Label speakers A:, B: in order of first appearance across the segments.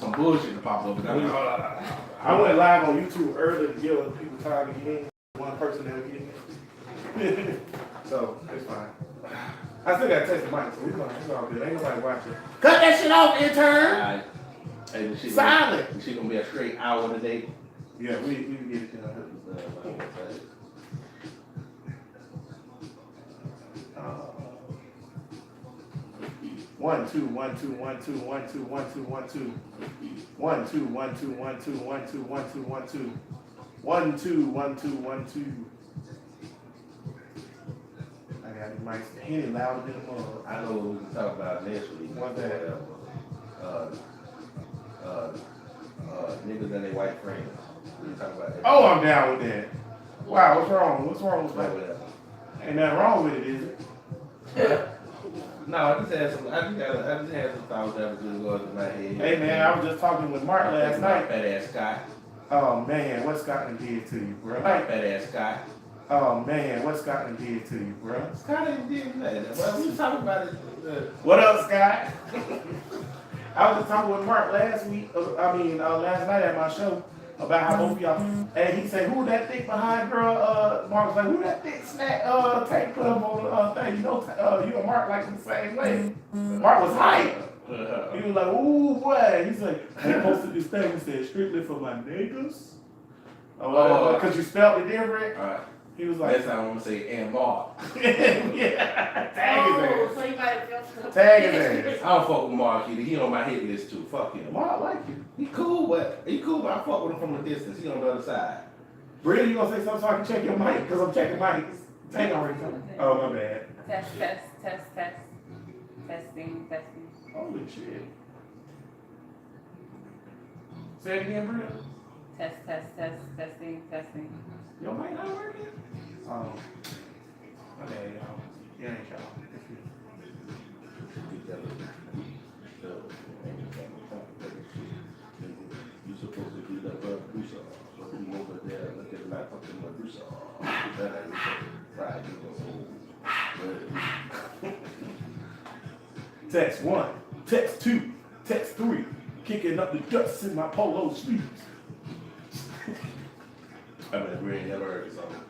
A: some bullshit to pop up. And I'm like,
B: I went live on YouTube early to give people time to get in. One person that would get in. So, it's fine. I still got to test the mic, so it's all good. Ain't nobody watching. Cut that shit off, intern!
A: Alright. Hey,
B: Silent!
A: She gonna be a straight hour today.
B: Yeah, we get it done. 1 2 1 2 1 2 1 2 1 2 1 2 1 2 1 2 1 2 1 2 1 2 1 2 1 2 1 2 1 2. I got the mics hitting louder than the mug.
A: I know what we can talk about next week.
B: What's that?
A: Niggas and their white friends. We can talk about that.
B: Oh, I'm down with that. Wow, what's wrong? What's wrong with that? Ain't nothing wrong with it, is it?
A: No, I just had some thoughts that was just going through my head.
B: Hey man, I was just talking with Mark last night.
A: Fat ass Scott.
B: Oh man, what Scotland did to you, bro?
A: Fat ass Scott.
B: Oh man, what Scotland did to you, bro?
A: Scott ain't did nothing. Well, we talking about it.
B: What up, Scott? I was just talking with Mark last night at my show about how both of y'all, and he said, who that thick behind girl? Mark was like, who that thick snack tank club on thing? You know, you and Mark like the same way. Mark was hype. He was like, ooh, boy. He said, I posted this thing and said, strictly for my niggas. Because you spelled it different. He was like,
A: next time I'm gonna say and Mark.
B: Yeah, tag his ass.
C: So you might have felt
B: Tag his ass.
A: I don't fuck with Mark either. He on my hit list too. Fuck him.
B: Mark like you.
A: He cool, but I fuck with him from a distance. He on the other side.
B: Brenda, you gonna say something so I can check your mic? Because I'm checking mics. Hang on, oh, my bad.
C: Test. Testing.
B: Holy shit. Say it again, Brenda.
C: Testing.
B: Your mic not working? Oh. Okay, y'all. Yeah, ain't y'all.
A: You supposed to be the producer. So come over there and look at my fucking producer.
B: Text 1, text 2, text 3. Kicking up the dust in my polo sleeves.
A: I mean, we ain't never heard of something.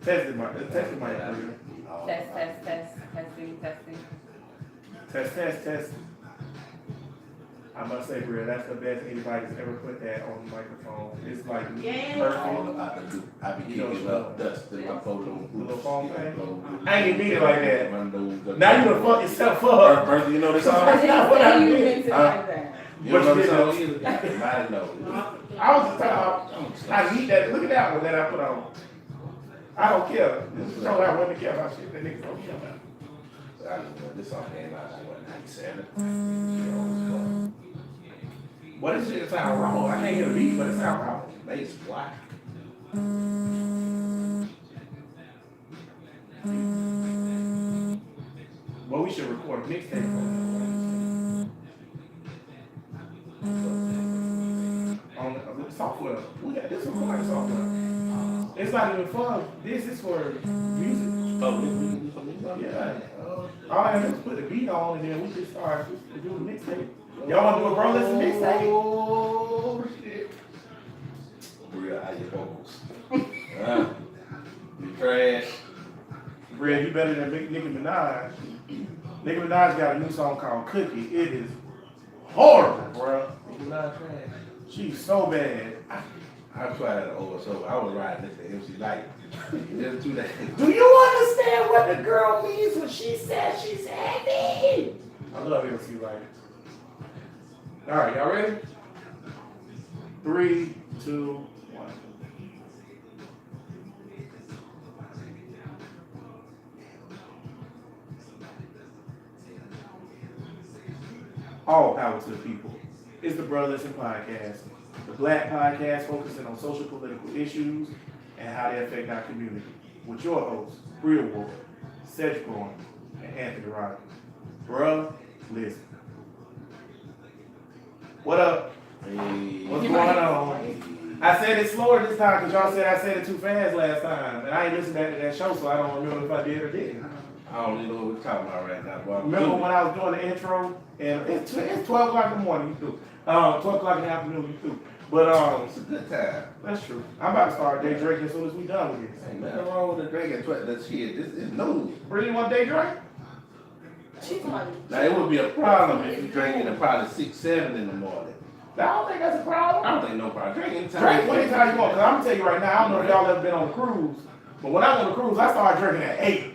B: Testing my
C: Testing.
B: Test. I must say, Bria, that's the best anybody's ever put that on the microphone. It's like perfect.
A: I be kicking up dust in my polo.
B: Little phone thing. I ain't mean it like that. Now you done fuck yourself up.
A: Bertha, you know this song?
B: That's not what I meant.
A: You don't know this song either? I know.
B: I was just talking about, I need that. Look at that one that I put on. I don't care. This is all I want to care about shit that niggas don't care about.
A: I know this song came out in 97.
B: Well, this shit sound wrong. I can't hear the beat, but it sound wrong.
A: Bass black.
B: Well, we should record a mixtape. On the software. We got this recording software. It's not even fun. This is for music. Yeah. All I have to put the beat on and then we just start to do the mixtape. Y'all want to do a bro listen mixtape?
A: Oh, shit. Bria, how your vocals? You trash.
B: Bria, you better than Nicki Minaj. Nicki Minaj got a new song called Cookie. It is horrible, bro.
A: Nicki Minaj trash.
B: She's so bad.
A: I tried it over, so I was riding this to MC Light. Just 2 days.
B: Do you understand what the girl means when she says she's happy? I love MC Light. All right, y'all ready? 3, 2, 1. All power to the people. It's the Brother Listen Podcast, the Black podcast focusing on social political issues and how they affect our community. With your hosts, Bria Ward, Cedric Bourne, and Anthony Rogers. Bruh, listen. What up?
A: Hey.
B: What's going on? I said it slower this time because y'all said I said it too fast last time. And I ain't listened back to that show, so I don't remember if I did or didn't.
A: I don't even know what we're talking about right now, boy.
B: Remember when I was doing the intro, and it's 12 o'clock in the morning, you through. 12 o'clock in the afternoon, you through. But
A: It's a good time.
B: that's true. I'm about to start day drinking as soon as we done with this.
A: Ain't nothing wrong with the drinking. That shit, this is new.
B: Really want day drink?
C: She's on.
A: Now it would be a problem if you drinking at probably 6, 7 in the morning.
B: I don't think that's a problem.
A: I don't think no problem. Drink anytime.
B: Drink anytime you want, because I'm going to tell you right now, I don't know if y'all ever been on a cruise, but when I'm on a cruise, I start drinking at 8.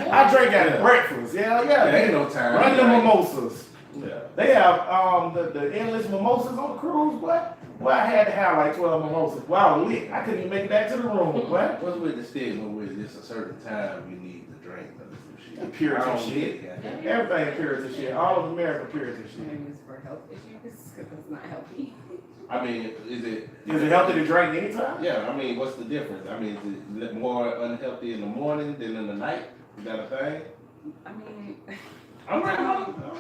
B: I drink at breakfast. Yeah.
A: There ain't no time.
B: Run the mimosas.
A: Yeah.
B: They have the endless mimosas on the cruise, what? Well, I had to have like 12 mimosas. Wow, lit. I couldn't even make it back to the room. What?
A: What's with the stigma with this a certain time we need to drink or some shit?
B: The Puritan
A: I don't
B: shit.
A: get it.
B: Everything Puritan shit. All of America Puritan shit.
C: Maybe it's for health issues because it's not healthy.
A: I mean, is it
B: healthy to drink anytime?
A: Yeah, I mean, what's the difference? I mean, is it more unhealthy in the morning than in the night? Is that a thing?
C: I mean,
A: I don't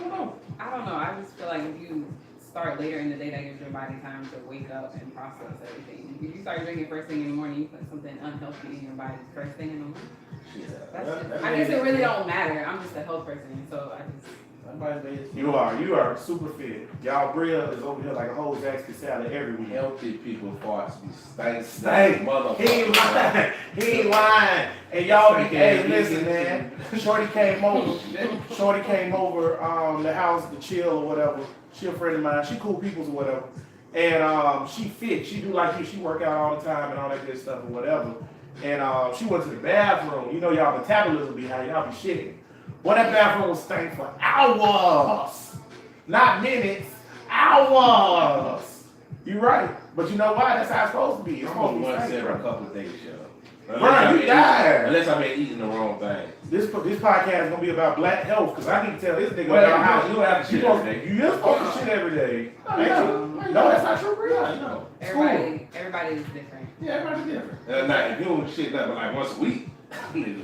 A: know.
C: I don't know. I just feel like if you start later in the day, that gives your body time to wake up and process everything. If you start drinking first thing in the morning, you put something unhealthy in your body first thing in the morning. I guess it really don't matter. I'm just a health person, so I just.
B: You are super fit. Y'all Bria is over here like a whole Zaxby salad every week.
A: Healthy people farts be
B: Stank.
A: motherfucker.
B: He ain't lying. He ain't lying. And y'all, hey, listen, man. Shorty came over. The house to chill or whatever. She a friend of mine. She cool peoples or whatever. And she fit. She do like you. She work out all the time and all that good stuff or whatever. And she went to the bathroom. You know y'all metabolism be high. Y'all be shitting. Well, that bathroom stank for hours. Not minutes. Hours. You're right. But you know why? That's how it's supposed to be. It's supposed to be
A: once
B: stank,
A: every
B: bro.
A: couple of days, yo.
B: Bro, you died.
A: Unless I've been eating the wrong thing.
B: This podcast is gonna be about black health because I need to tell this nigga
A: Well,
B: about how
A: you don't have to shit every day.
B: You're supposed to shit every day.
A: No,
B: Ain't
A: no.
B: you? No, that's not true, bro.
A: Yeah, I know.
C: Everybody is different.
A: Yeah, everybody's different. Now, if you don't shit nothing but like once a week, nigga.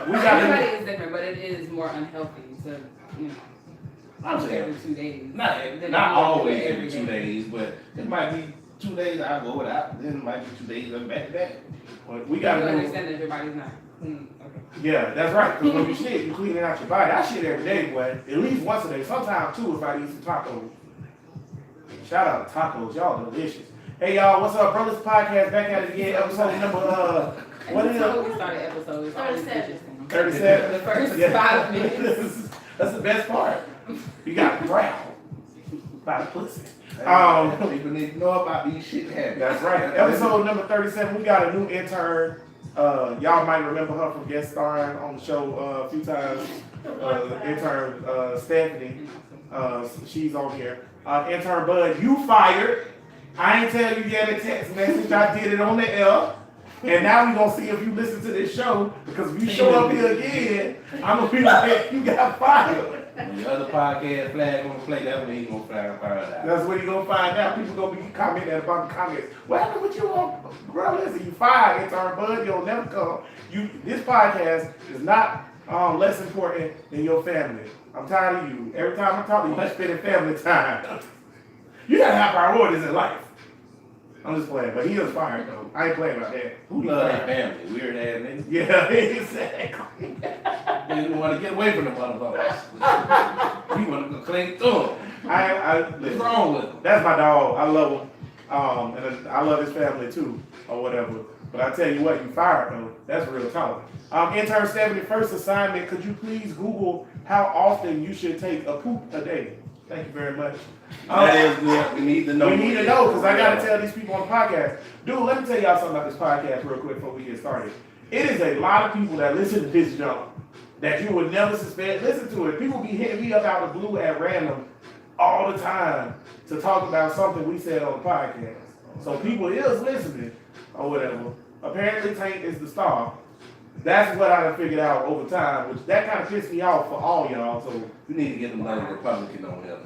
B: We got
C: Everybody is different, but it is more unhealthy to, you know,
A: I'm saying
C: every 2 days.
A: not always every 2 days, but it might be 2 days I go without, then it might be 2 days I'm back to back.
B: But we
C: You
B: got to
C: understand that your body's not clean. Okay.
B: Yeah, that's right. Because when you shit, you cleaning out your body. I shit every day, boy. At least once a day. Sometimes two if I eat some tacos. Shout out to tacos. Y'all delicious. Hey y'all, what's up, Brothers Podcast? Back at it again. Episode number what is it?
C: We started episode. It's always
D: 37.
C: interesting.
B: 37.
C: The first
B: Yeah.
C: 5 minutes.
B: That's the best part. You got growl by the pussy.
A: People need to know about these shit habits.
B: That's right. Episode number 37. We got a new intern. Y'all might remember her from guest starring on the show a few times. Intern Stephanie. She's on here. Intern Bud, you fired. I ain't tell you yet a text message. I did it on the air. And now we gonna see if you listen to this show, because if you show up here again, I'm gonna be like, you got fired.
A: When the other podcast flag gonna play, that's when he gonna flag out.
B: That's what you gonna find out. People gonna be commenting about the comments. What happened with you on? Bro, listen, you fired, intern Bud. You'll never come. This podcast is not less important than your family. I'm tired of you. Every time I talk to you, you're spending family time. You gotta have priorities in life. I'm just playing, but he is fired though. I ain't playing about that.
A: Who love their family? Weird ass niggas.
B: Yeah, exactly.
A: They want to get away from the motherfuckers. We want to clean through them. What's
B: Listen,
A: wrong with them?
B: that's my dog. I love him. And I love his family too, or whatever. But I tell you what, you fired though. That's real talk. Intern Stephanie, first assignment, could you please Google how often you should take a poop a day? Thank you very much.
A: That is good. We need to know.
B: We need to know, because I got to tell these people on the podcast. Dude, let me tell y'all something about this podcast real quick before we get started. It is a lot of people that listen to this junk that you would never suspect. Listen to it. People be hitting me up out of the blue at random all the time to talk about something we said on the podcast. So people is listening or whatever. Apparently Tank is the star. That's what I figured out over time, which that kind of pissed me off for all y'all. So
A: We need to get another Republican on here.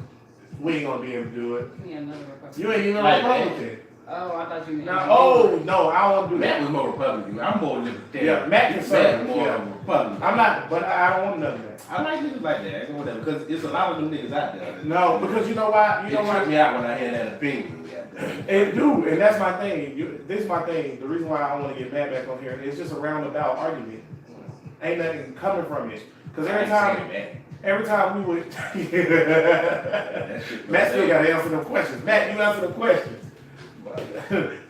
B: we ain't gonna be able to do it.
C: Give me another Republican.
B: You ain't even a
A: Like
B: Republican.
C: Oh, I thought you meant.
B: No, I don't want to do
A: Matt
B: that.
A: was more Republican. I'm more libertarian.
B: Yeah, Matt conservative,
A: Matt more
B: yeah.
A: of a Republican.
B: I'm not, but I don't want none of that.
A: I like niggas like that, whatever, because it's a lot of them niggas out there.
B: No, because you know why? You know
A: It
B: why?
A: tripped me out when I hear that opinion.
B: It do, and that's my thing. This is my thing. The reason why I want to get Matt back on here, it's just a roundabout argument. ain't nothing coming from it. Cause
A: I ain't saying
B: every time we would,
A: that. That shit
B: Matt still
A: was
B: gotta answer them questions. Matt, you answer the questions.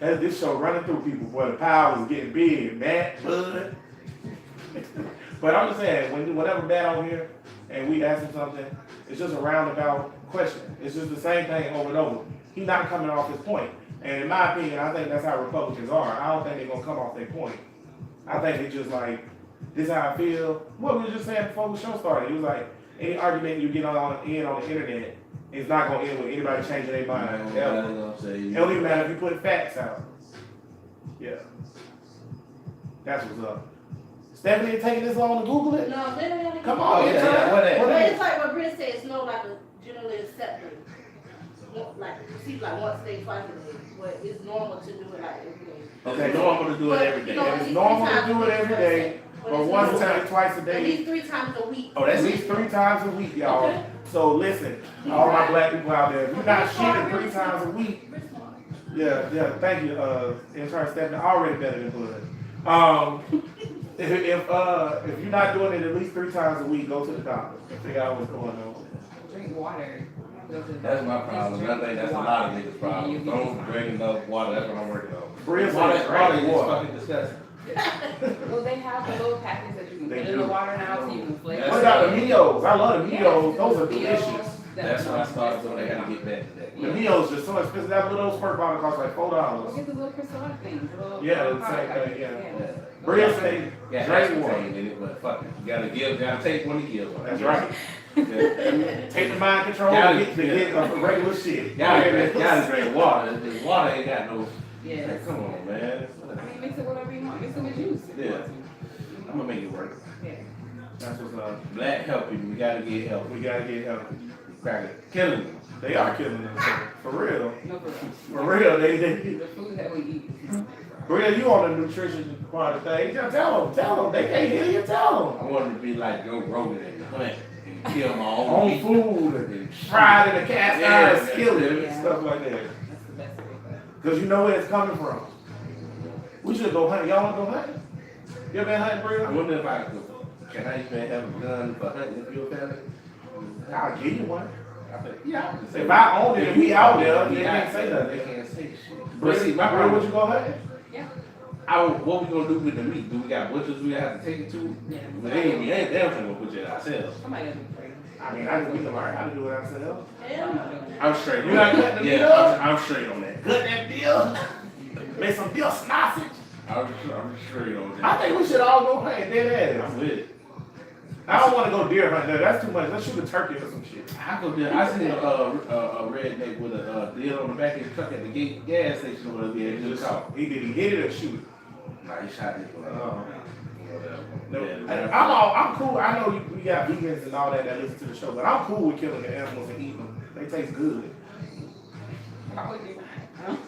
B: That's this show running through people, boy. The power is getting big. Matt, Bud. But I'm just saying, whenever Matt on here and we ask him something, it's just a roundabout question. It's just the same thing over and over. He's not coming off his point. And in my opinion, I think that's how Republicans are. I don't think they're gonna come off their point. I think it's just like, this is how I feel. What we were just saying before the show started. It was like, any argument you get on the internet is not gonna end with anybody changing their mind. It don't even matter if you put facts out. Yeah. That's what's up. Stephanie ain't taking this long to Google it?
D: No, literally.
B: Come on,
A: Yeah, yeah, what that?
B: What
D: But
B: that?
D: it's like what Britt said, it's no like a generally accepted. Like, see, like once a day, twice a day. But it's normal to do it like every day.
A: Okay, normal to do it every day.
B: It's normal to do it every day, but once time, twice a
D: At
B: day.
D: least 3 times a week.
A: Oh,
B: At
A: that's
B: least
A: it.
B: 3 times a week, y'all.
D: Okay.
B: So listen, all my black people out there, if you're not shitting 3 times a week, yeah, thank you, intern Stephanie, already better than Bud. If you're not doing it at least 3 times a week, go to the doctor, figure out what's going on.
C: Drink water.
A: That's my problem. I think that's a lot of niggas' problem. Don't drink enough water. That's what I'm working on.
B: Bria's
A: Water
B: like, right,
A: is
B: water.
A: fucking disgusting.
C: Well, they have the little packets that you can
B: They
C: put in the
B: do.
C: water now so you can flavor.
B: What about the Mios? I love the
C: Yeah,
B: Mios, those are
C: the Mio,
B: delicious.
A: That's what I started doing. I gotta get back to that.
B: The Mios just so expensive, that little squirt bottle costs like
C: Go
B: $4.
C: get the little crystal things. The little
B: Yeah, the
C: powder
B: same
C: packets.
B: thing, yeah.
A: Yeah.
B: Bria say,
A: Yeah,
B: drink water.
A: aspartame in it, but fuck it. You gotta take when you give one.
B: That's right.
A: Yeah.
B: Take the mind control,
A: Yeah,
B: get regular shit.
A: Gotta drink water. This water ain't got no.
C: Yeah.
A: Like, come on, man.
C: I mean, mix it whatever you want. Mix it with juice. if you
A: Yeah.
C: want to.
A: I'm gonna make it work.
C: Yeah.
B: That's what's up.
A: Black help people. We gotta get help.
B: We gotta get help.
A: Cracker killing them.
B: They are killing themselves. For real.
C: No problem.
B: For real, they.
C: The food that we eat.
B: Bria, you on the nutrition part of things. Tell them. They can't hear you, tell
A: I wanted to be like Joe Rogan and hunt and kill my
B: them.
A: own
B: On
A: meat.
B: food and fried in a cast iron skillet and
C: Yeah.
B: stuff like that.
C: That's the best way.
B: Because you know where it's coming from. We should go hunting. Y'all want to go hunting? You ever been hunting,
A: I
B: Bria?
A: wonder if I could. Can I even have a gun for hunting if you're a family?
B: I'll give you one.
A: I said, yeah. I can say
B: If I own it and we out there, they
A: Yeah,
B: can't say
A: They
B: nothing.
A: can't say shit.
B: Bria,
A: But see, my
B: Bria,
A: problem
B: would you go hunting?
A: what we gonna do with the meat? Do we got butchers we have to take it to?
C: Yeah.
A: But they ain't damn sure gonna butcher it ourselves.
C: Somebody got to be afraid.
B: I mean, we can learn how to do it ourselves.
D: Hell
C: I'm
D: no.
C: not doing that.
A: I'm straight.
B: You not cutting the meat
A: Yeah,
B: up?
A: I'm straight on that.
B: Cut that deal. Make some deal sausage.
A: I'm straight on that.
B: I think we should all go hunting dead ass.
A: I'm with it.
B: I don't want to go deer hunting. though. That's too much. Let's shoot a turkey or some shit.
A: I go there. I seen a redneck with a deal on the back of his truck at the gas station or whatever. He just caught.
B: He did he hit it or shoot it?
A: Nah, he shot it.
B: No,
A: Yeah,
B: I'm cool. I know we got vegans and all that listen to the show, but I'm cool with killing the animals and eating them. They taste good.
C: How would you?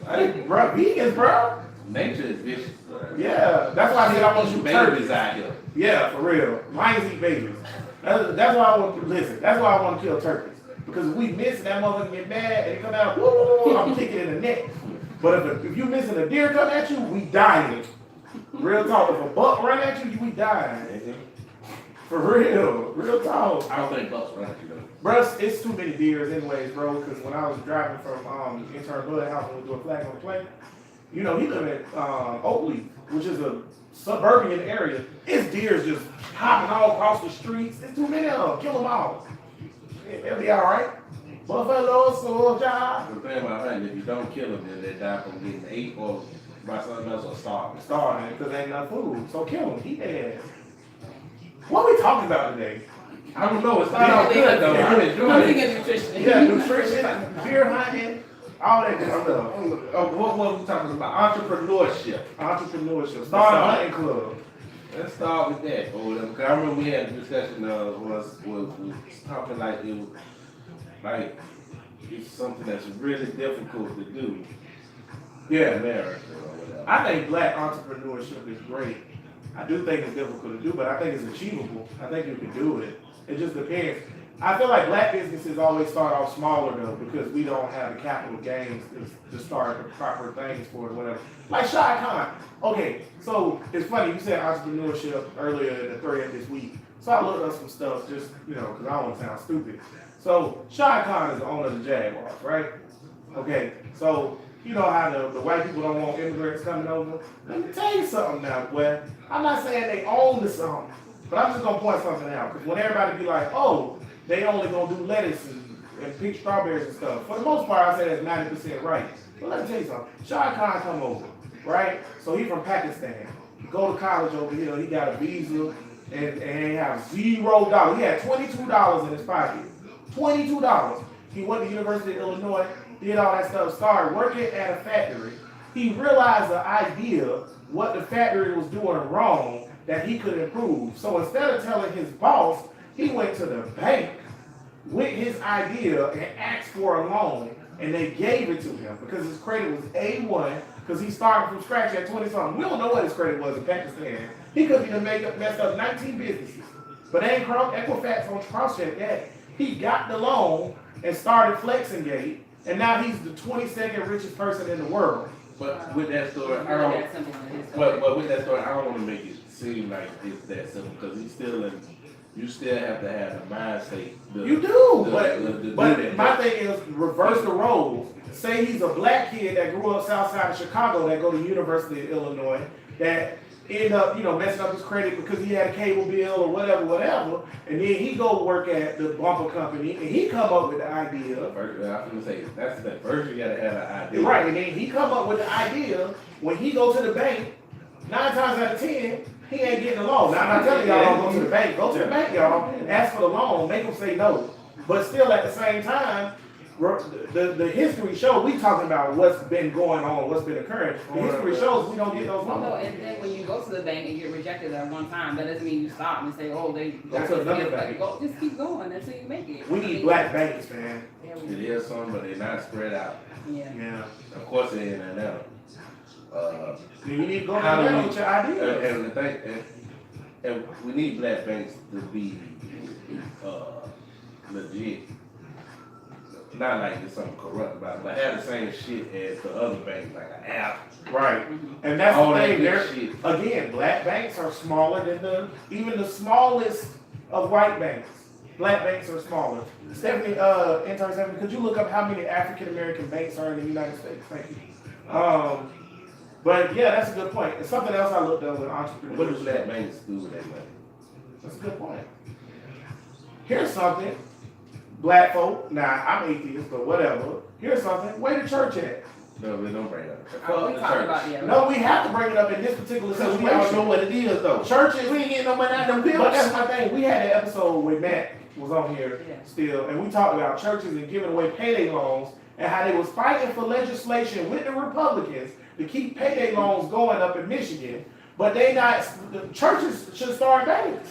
B: Hey, bro, vegans, bro.
A: nature is vicious.
B: Yeah, that's why I said I want to shoot turkeys.
A: Babies out here.
B: Yeah, for real. Lions eat babies. That's why I want to listen. That's why I want to kill turkeys because if we miss and that motherfucker get mad and it come out, woo, I'm kicking in the neck. But if you missing a deer come at you, we dying. Real talk. If a buck run at you, we dying. For real talk.
A: I don't think bucks run at you though.
B: Bro, it's too many deers anyways, bro, because when I was driving from intern Bud house and we do a flag on the plane, you know, he live in Oakleaf, which is a suburban area. It's deers just hopping all across the streets. There's too many of them. Kill them all. It'll be all right. Buffalo soldier.
A: The thing about hunting, if you don't kill them, then they die from getting ate or by something else or starving.
B: Starving because ain't enough food. So kill them. Eat their ass. What are we talking about today?
A: I don't know. It's not all good though. I'm enjoying
C: Nothing
A: it.
C: in nutrition.
B: Yeah, nutrition, deer hunting, all that good stuff.
A: What was we talking about? Entrepreneurship.
B: Entrepreneurship. Start a hunting club.
A: Let's start with that. Because I remember we had a discussion was talking like it was like it's something that's really difficult to do in
B: Yeah.
A: America or whatever.
B: I think black entrepreneurship is great. I do think it's difficult to do, but I think it's achievable. I think you can do it. It just depends. I feel like black businesses always start off smaller though, because we don't have the capital gains to start the proper things for it, whatever. Like Shai Khan. Okay, so it's funny, you said entrepreneurship earlier in the thread this week. So I looked up some stuff just, because I don't want to sound stupid. So Shai Khan is the owner of the Jaguars, right? Okay, so you know how the white people don't want immigrants coming over? Let me tell you something now, boy. I'm not saying they own the something, but I'm just going to point something out. Because when everybody be like, oh, they only gonna do lettuce and pink strawberries and stuff. For the most part, I say that's 90% right. But let me tell you something. Shai Khan come over, right? So he from Pakistan. Go to college over here. He got a visa and he have $0. He had $22 in his pocket. $22. He went to the University of Illinois, did all that stuff, started working at a factory. He realized the idea what the factory was doing wrong that he could improve. So instead of telling his boss, he went to the bank with his idea and asked for a loan, and they gave it to him because his credit was A1 because he started from scratch at 20-something. We don't know what his credit was in Pakistan. He could be messed up 19 businesses, but they ain't Equifax on cross-check yet. He got the loan and started Flexingate, and now he's the 22nd richest person in the world.
A: But with that story, I
C: Really
A: don't.
C: that simple in his story.
A: But with that story, I don't want to make it seem like it's that simple because he's still in. You still have to have the mindset.
B: You do,
A: do
B: but
A: that.
B: my thing is reverse the roles. Say he's a black kid that grew up south side of Chicago that go to University of Illinois that end up, messing up his credit because he had a cable bill or whatever, and then he go work at the bumper company and he come up with the idea.
A: First, I was gonna say that's the first you gotta have an idea.
B: Right, and then he come up with the idea when he go to the bank. 9 times out of 10, he ain't getting a loan. Now, I'm not telling y'all don't go to the bank. Go to the bank, y'all. Ask for the loan. Make them say no. But still, at the same time, the history shows, we talking about what's been going on, what's been occurring. The history shows we don't get those
C: Well, no,
B: loans.
C: and then when you go to the bank and get rejected at one time, that doesn't mean you stop and say, oh, they
B: Go to another bank.
C: Just keep going until you make it.
B: We need black banks, man.
C: Yeah,
A: It is some, but they're not spread out.
C: yeah.
B: Yeah.
A: Of course, they're in Atlanta.
B: You need to go
A: How
B: down
A: do
B: there
A: we-
B: with your ideas.
A: And the thing, and we need black banks to be legit. Not like it's something corrupt about it, but have the same shit as the other banks, like an app.
B: Right. And that's
A: All
B: the
A: that
B: thing.
A: good
B: They're,
A: shit.
B: again, black banks are smaller than even the smallest of white banks. Black banks are smaller. Stephanie, intern Stephanie, could you look up how many African American banks are in the United States? Thank you. But yeah, that's a good point. It's something else I looked up with
A: What do
B: entrepreneurship.
A: black banks do with that money?
B: That's a good point. Here's something. Black folk, nah, I'm atheist, but whatever. Here's something. Where the church at?
A: No, we don't bring it up.
C: Oh, we
A: Fuck the
C: talked
A: church.
C: about, yeah.
B: No, we have to bring it up in this particular
A: Because we all know
B: situation.
A: what it is, though.
B: Churches,
A: We ain't getting no money out of them
B: but that's
A: bills.
B: my thing. We had an episode where Matt was on here
C: Yeah.
B: still, and we talked about churches and giving away payday loans and how they was fighting for legislation with the Republicans to keep payday loans going up in Michigan. But the churches should start banks.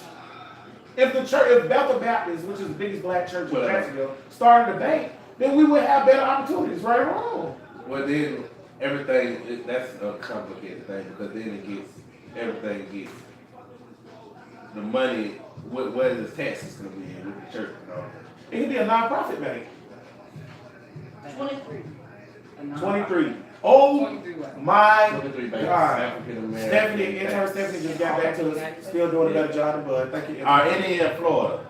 B: If Bethel Baptist, which is the biggest black church in
A: Well,
B: Jacksonville, started a bank, then we would have better opportunities, right or wrong.
A: Well, then everything, that's a complicated thing because then everything gets, the money, where the taxes going to be in with the church and all that.
B: It could be a nonprofit bank.
D: 23.
B: 23. Oh
C: 23 what?
B: my
A: 23 banks,
B: God.
A: African American.
B: Stephanie, intern Stephanie just got back to us, still doing a better job than Bud. Thank you.
A: Are any in Florida?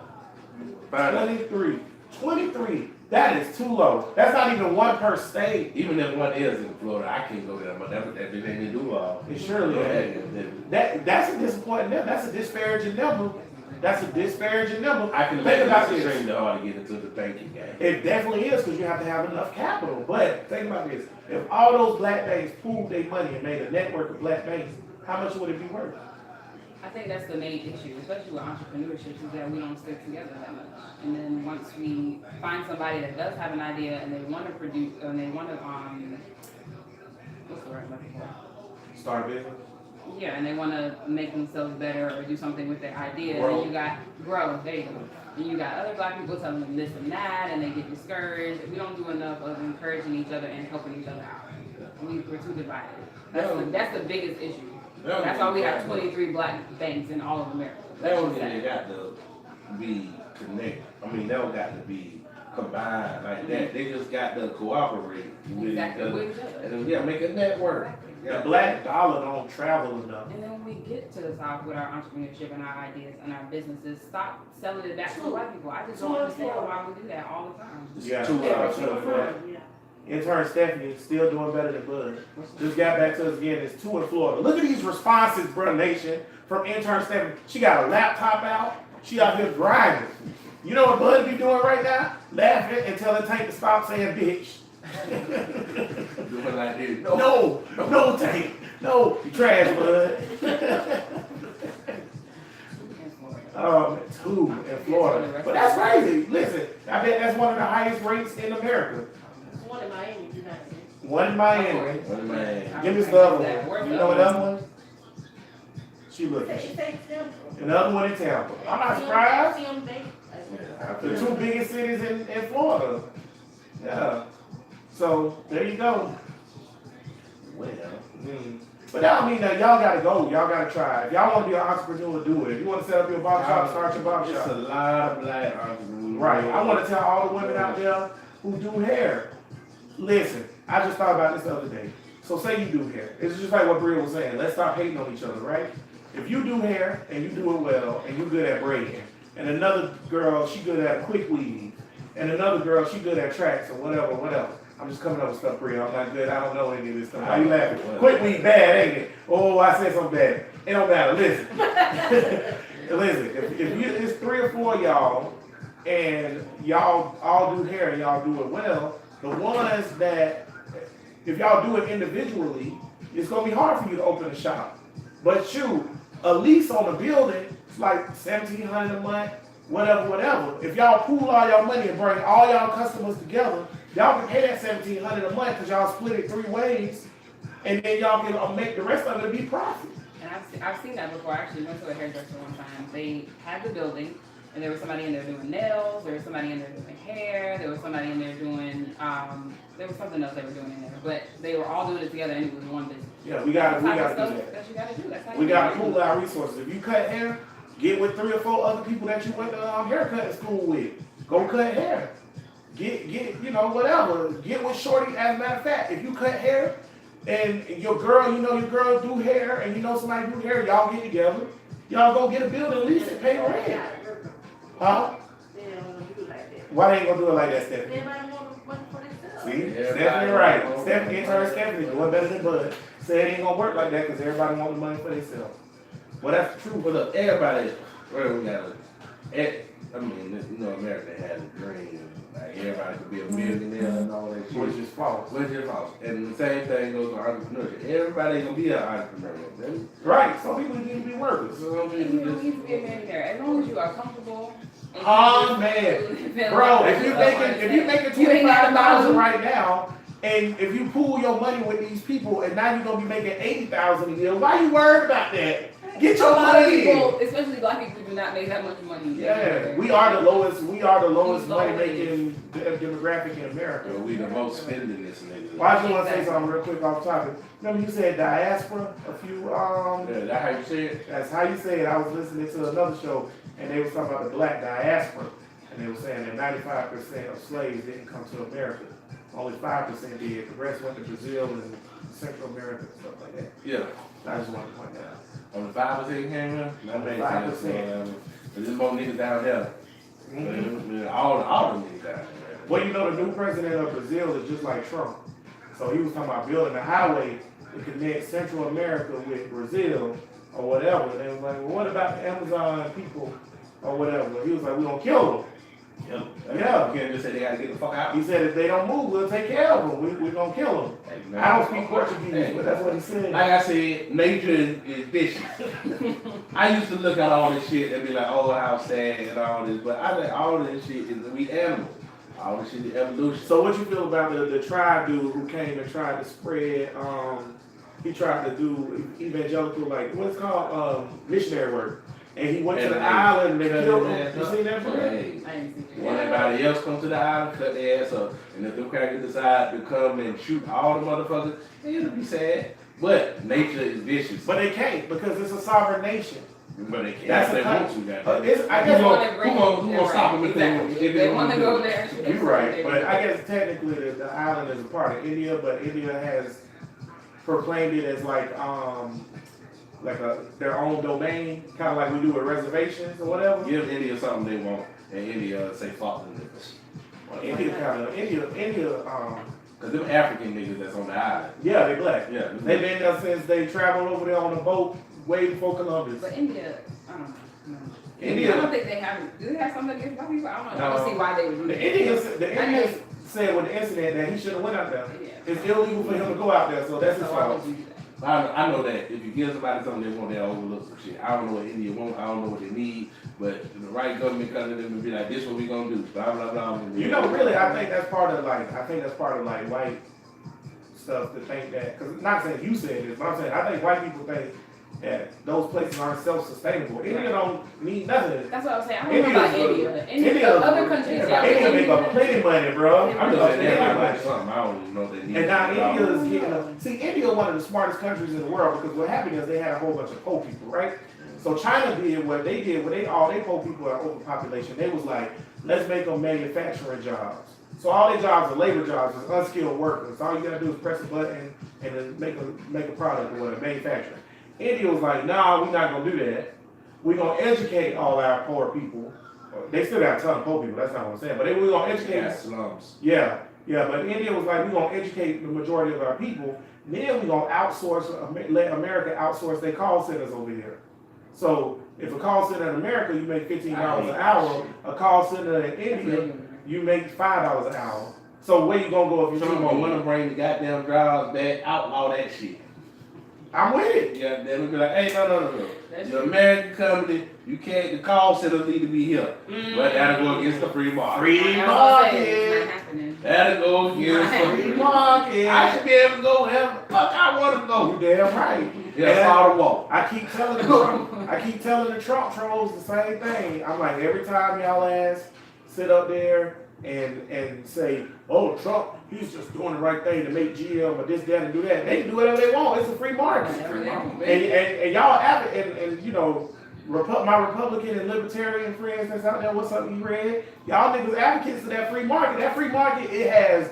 A: Find out.
B: 23. 23. That is too low. That's not even one per state.
A: Even if one is in Florida, I can't go there, but that's what they do.
B: It surely is. That's a disappointing number. That's a disparaging number. That's a disparaging number.
A: I can
B: Think
A: imagine
B: about
A: it's
B: this.
A: extremely hard to get into the banking game.
B: It definitely is because you have to have enough capital. But think about this. If all those black banks pooled their money and made a network of black banks, how much would it be worth?
C: I think that's the main issue, especially with entrepreneurship, is that we don't stick together that much. And then once we find somebody that does have an idea and they want to produce, and they want to, what's the word I'm looking for?
B: Start a business.
C: Yeah, and they want to make themselves better or do something with their idea.
B: Grow.
C: And you got grow, there you go. And you got other black people telling them this and that, and they get discouraged. We don't do enough of encouraging each other and helping each other out. We're too divided. That's the biggest issue. That's why we have 23 black banks in all of America.
A: That one they got to be connect. I mean, that got to be combined like that. They just got to cooperate with each
C: Exactly,
A: other.
C: with each other.
A: And then, yeah, make a network.
B: The
A: Yeah,
B: black dollar don't travel enough.
C: And then when we get to the top with our entrepreneurship and our ideas and our businesses, stop selling it back to the white people. I just don't understand why we do that all the time.
B: Yeah.
A: Two
D: Yeah.
B: Intern Stephanie still doing better than Bud. Just got back to us again. It's 2 in Florida. Look at these responses, bro, nation, from intern Stephanie. She got a laptop out. She out here grinding. You know what Bud be doing right now? Laughing and telling Tank to stop saying bitch.
A: doing like this.
B: No, Tank. No, you trash, Bud. 2 in Florida. But that's crazy. Listen, I bet that's one of the highest rates in America.
D: One in Miami, you know.
B: 1 in Miami.
A: What man?
B: Give me the other one. You know what the other one? She looking. Another one in Tampa. I'm not surprised. The 2 biggest cities in Florida. Yeah. So there you go.
A: Well,
B: But that don't mean that y'all gotta go. Y'all gotta try. If y'all want to be an entrepreneur, do it. If you want to set up your barbershop, start your
A: it's a
B: barbershop.
A: lot of black entrepreneurs.
B: Right. I want to tell all the women out there who do hair. Listen, I just thought about this the other day. So say you do hair. It's just like what Bria was saying. Let's stop hating on each other, right? If you do hair and you do it well and you're good at braiding, and another girl, she good at quick weave, and another girl, she good at tracks or whatever. I'm just coming up with stuff, Bria. I'm not good. I don't know any of this stuff. Why you laughing? Quick weave bad, ain't it? Oh, I said something bad. It don't matter. Listen. Listen, if it's 3 or 4 of y'all and y'all all do hair and y'all do it well, the ones that, if y'all do it individually, it's gonna be hard for you to open a shop. But shoot, a lease on a building, it's like $1,700 a month, whatever. If y'all pool all y'all money and bring all y'all customers together, y'all can pay that $1,700 a month because y'all split it 3 ways, and then y'all can make the rest of it be profit.
C: And I've seen that before. I actually went to a hairdresser one time. They had the building, and there was somebody in there doing nails, there was somebody in there doing hair, there was somebody in there doing, there was something else they were doing in there. But they were all doing it together, and it was one business.
B: Yeah, we gotta do that.
C: That you gotta do. That's how
B: We
C: you
B: gotta
C: do it.
B: pool our resources. If you cut hair, get with 3 or 4 other people that you went to haircut school with. Go cut hair. Get whatever. Get with Shorty. As a matter of fact, if you cut hair and your girl do hair, and you know somebody do hair, y'all get together. Y'all go get a building, lease it, pay rent. Huh?
D: They don't do it like that.
B: Why they ain't gonna do it like that, Stephanie?
D: Everybody want money for themselves.
B: See?
A: Everybody
B: Stephanie right.
A: want-
B: Stephanie, intern Stephanie, doing better than Bud. Said it ain't gonna work like that because everybody want the money for themselves. Well, that's true.
A: But look, everybody, well, we got America has a dream. Like, everybody could be a millionaire and all that shit.
B: Which is false.
A: Which is false. And the same thing goes to entrepreneurship. Everybody gonna be an entrepreneur. Then
B: Right. Some people need to be workers.
A: some
C: You
A: people
C: don't
A: just
C: need to be a millionaire as long as you are comfortable. and
B: Oh,
C: you just
B: man.
C: feel
B: Bro,
C: like
B: if you
C: you
B: making
C: You ain't got
B: $25,000
C: no-
B: right now, and if you pool your money with these people, and now you're gonna be making $80,000 a year, why you worried about that? Get your
C: A lot of
B: money.
C: people, especially black people, do not make that much money.
B: Yeah, we are the lowest money
C: Lowest.
B: making demographic in America.
A: we the most spending this nigga.
B: Well, I just want to say something real quick off topic. Remember you said diaspora a few
A: Yeah, that how you say it?
B: that's how you say it. I was listening to another show and they were talking about the black diaspora, and they were saying that 95% of slaves didn't come to America. Only 5% did. The rest went to Brazil and Central America and stuff like that.
A: Yeah.
B: I just wanted to point that out.
A: On the 5% came in, that makes
B: 5%.
A: sense. But there's more niggas down there. All the niggas down there.
B: Well, you know, the new president of Brazil is just like Trump. So he was talking about building a highway to connect Central America with Brazil or whatever. And they was like, well, what about the Amazon people or whatever? He was like, we're going to kill them. Yeah.
A: You can't just say they gotta get the fuck out.
B: He said if they don't move, we'll take care of them. We're going to kill them.
A: Hey, man.
B: I don't speak Portuguese,
A: Hey.
B: but that's what he said.
A: Like I said, nature is vicious. I used to look at all this shit and be like, oh, how sad and all this, but I think all this shit is we animals. All this shit is evolution.
B: So what you feel about the tribe dude who came and tried to spread, he tried to do evangelical, like, what's it called, missionary work. And he went to the island and they killed him. You seen that, Fred?
A: Hey,
C: I didn't see
A: when anybody else come to the island, cut their ass up. And if them crackers decide to come and shoot all the motherfuckers, then it'll be sad. But nature is vicious.
B: But they can't because it's a sovereign nation.
A: But they can't.
B: That's
A: They
B: a
A: want
B: country.
A: to. Goddamn.
B: I
A: Who
B: guess
A: gonna stop them if
C: Exactly.
A: if
C: They want to go there.
B: you're right, but I guess technically the island is a part of India, but India has proclaimed it as like their own domain, kind of like we do with reservations or whatever.
A: Give India something they want, and India say fuck them niggas.
B: India,
A: Cause them African niggas that's on the island.
B: yeah, they black.
A: Yeah.
B: They've been there since they traveled over there on a boat way before Columbus.
C: But India, I don't know. No.
B: India-
C: I don't think they have. Do they have something against black people? I don't know. I
B: No.
C: don't see why they would do
B: The
C: that.
B: Indians said with the incident that he shouldn't have went out there.
C: Yeah.
B: It's illegal for him to go out there, so that's his
C: So why
B: fault.
C: would you do that?
A: I know that if you give somebody something they want, they'll overlook some shit. I don't know what India want, I don't know what they need, but if the right government comes to them and be like, this what we gonna do, blah, blah, blah.
B: You know, really, I think that's part of like white stuff to think that, because not saying you said this, but I'm saying I think white people think that those places aren't self-sustainable. India don't need nothing.
C: That's what I was saying. I don't know about India.
B: India,
C: Other countries, yeah.
B: India make a plenty of money, bro.
A: I'm just saying,
B: Plenty of
A: they're
B: money.
A: like something, I don't even know what they need.
B: And now India is getting see, India is one of the smartest countries in the world because what happened is they had a whole bunch of poor people, right? So China did what they did, all they poor people are overpopulation. They was like, let's make them manufacturing jobs. So all their jobs are labor jobs, it's unskilled workers. All you gotta do is press a button and then make a product or whatever, manufacturing. India was like, nah, we're not gonna do that. We're gonna educate all our poor people. They still got a ton of poor people, that's not what I'm saying, but we're gonna educate.
A: Yeah, slums.
B: Yeah, but India was like, we're gonna educate the majority of our people. Then we're gonna let America outsource their call centers over here. So if a call center in America, you make $15 an hour, a call center in India, you make $5 an hour. So where you gonna go if
A: So
B: you
A: I'm gonna wanna bring the goddamn jobs back, outlaw that shit.
B: I'm with it.
A: Yeah, then we'll be like, hey, no.
C: That's
A: The American company, you can't, the call centers need to be here. But that'll go against the free market.
B: Free
C: It's
B: market.
C: not happening.
A: That'll go against the
B: Free
A: free
B: market.
A: I should be able to go wherever the fuck I want to
B: You
A: go.
B: damn right.
A: Yeah,
B: And
A: follow the wall.
B: I keep telling the Trump trolls the same thing. I'm like, every time y'all ass sit up there and say, oh, Trump, he's just doing the right thing to make GM or this, that, and do that. They can do whatever they want. It's a free market.
C: Whatever they want.
B: And y'all and you know, my Republican and Libertarian friends that's out there, what's up, you read? Y'all niggas advocates of that free market. That free market, it has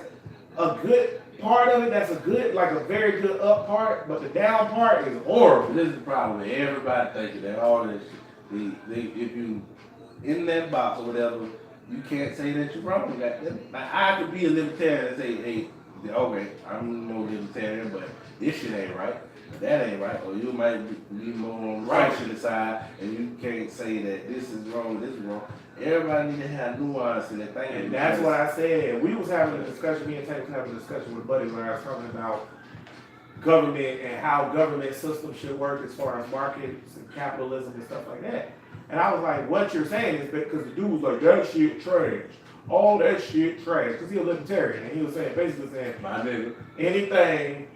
B: a good part of it that's a good, like a very good up part, but the down part is horrible.
A: This is the problem with everybody thinking that all this shit. If you in that box or whatever, you can't say that you're wrong. Like I could be a libertarian and say, hey, okay, I'm no libertarian, but this shit ain't right. That ain't right. Or you might be more on the right side, and you can't say that this is wrong, this is wrong. Everybody need to have nuance in their thing.
B: And that's what I said. We was having a discussion, me and Tank was having a discussion with Buddy where I was talking about government and how government systems should work as far as markets and capitalism and stuff like that. And I was like, what you're saying is because the dude was like, that shit trash. All that shit trash. Because he a libertarian. And he was saying, basically saying,
A: my nigga.
B: anything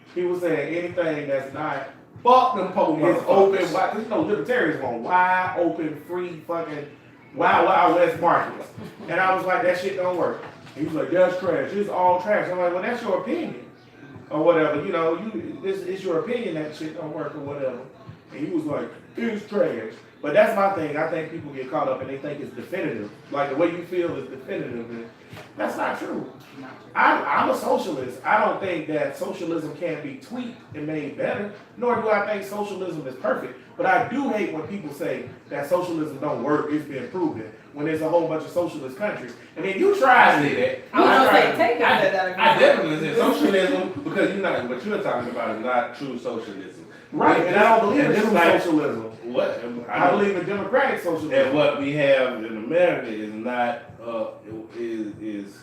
B: that's not
A: Fuck them poor
B: is
A: motherfuckers.
B: open, wide, because you know libertarians want wide open, free fucking wild west markets. And I was like, that shit don't work. He was like, that's trash. It's all trash. I'm like, well, that's your opinion. Or whatever. You know, it's your opinion that shit don't work or whatever. And he was like, it's trash. But that's my thing. I think people get caught up and they think it's definitive. Like the way you feel is definitive. And that's not true. I'm a socialist. I don't think that socialism can be tweaked and made better, nor do I think socialism is perfect. But I do hate when people say that socialism don't work, it's been proven, when there's a whole bunch of socialist countries. And then you try
A: I
B: to
A: say that.
C: I was gonna say, take that.
A: I definitely say socialism because what you're talking about is not true socialism.
B: right, and I don't believe in
A: this
B: true
A: like-
B: socialism.
A: What?
B: I believe in democratic socialism.
A: And what we have in America is not is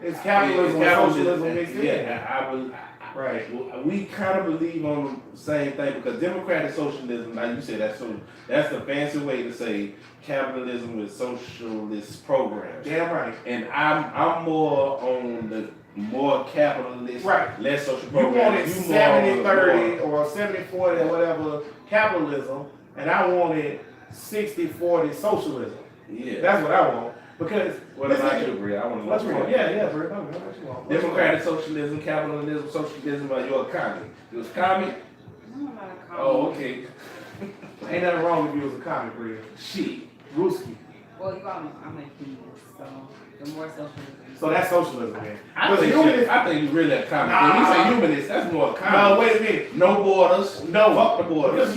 B: It's capitalism and socialism mixed in.
A: Yeah,
B: Right.
A: we kind of believe on the same thing because democratic socialism, like you said, that's a fancy way to say capitalism with socialist programs.
B: Damn right.
A: And I'm more on the more capitalist,
B: Right.
A: less social
B: You
A: programs.
B: wanted
A: more on the
B: 70-30 or 70-40 or whatever capitalism, and I wanted 60-40 socialism.
A: Yeah.
B: That's what I want. Because
A: What about you, Bria? I want to know.
B: what you want? Yeah, Bert. What you want?
A: Democratic socialism, capitalism, socialism, or your economy. You was commie?
C: No, I'm not a
A: Oh,
C: commie.
A: okay.
B: Ain't nothing wrong if you was a comic real.
A: Shit.
B: Ruski.
C: Well, I'm a humanist, so the more socialism.
B: So that's socialism, man.
A: I
B: Because
A: think,
B: humanist.
A: I think you really a comic.
B: Nah.
A: When you say humanist, that's more a
B: No,
A: comic.
B: wait a minute.
A: No borders.
B: No.
A: Fuck the borders.
B: Because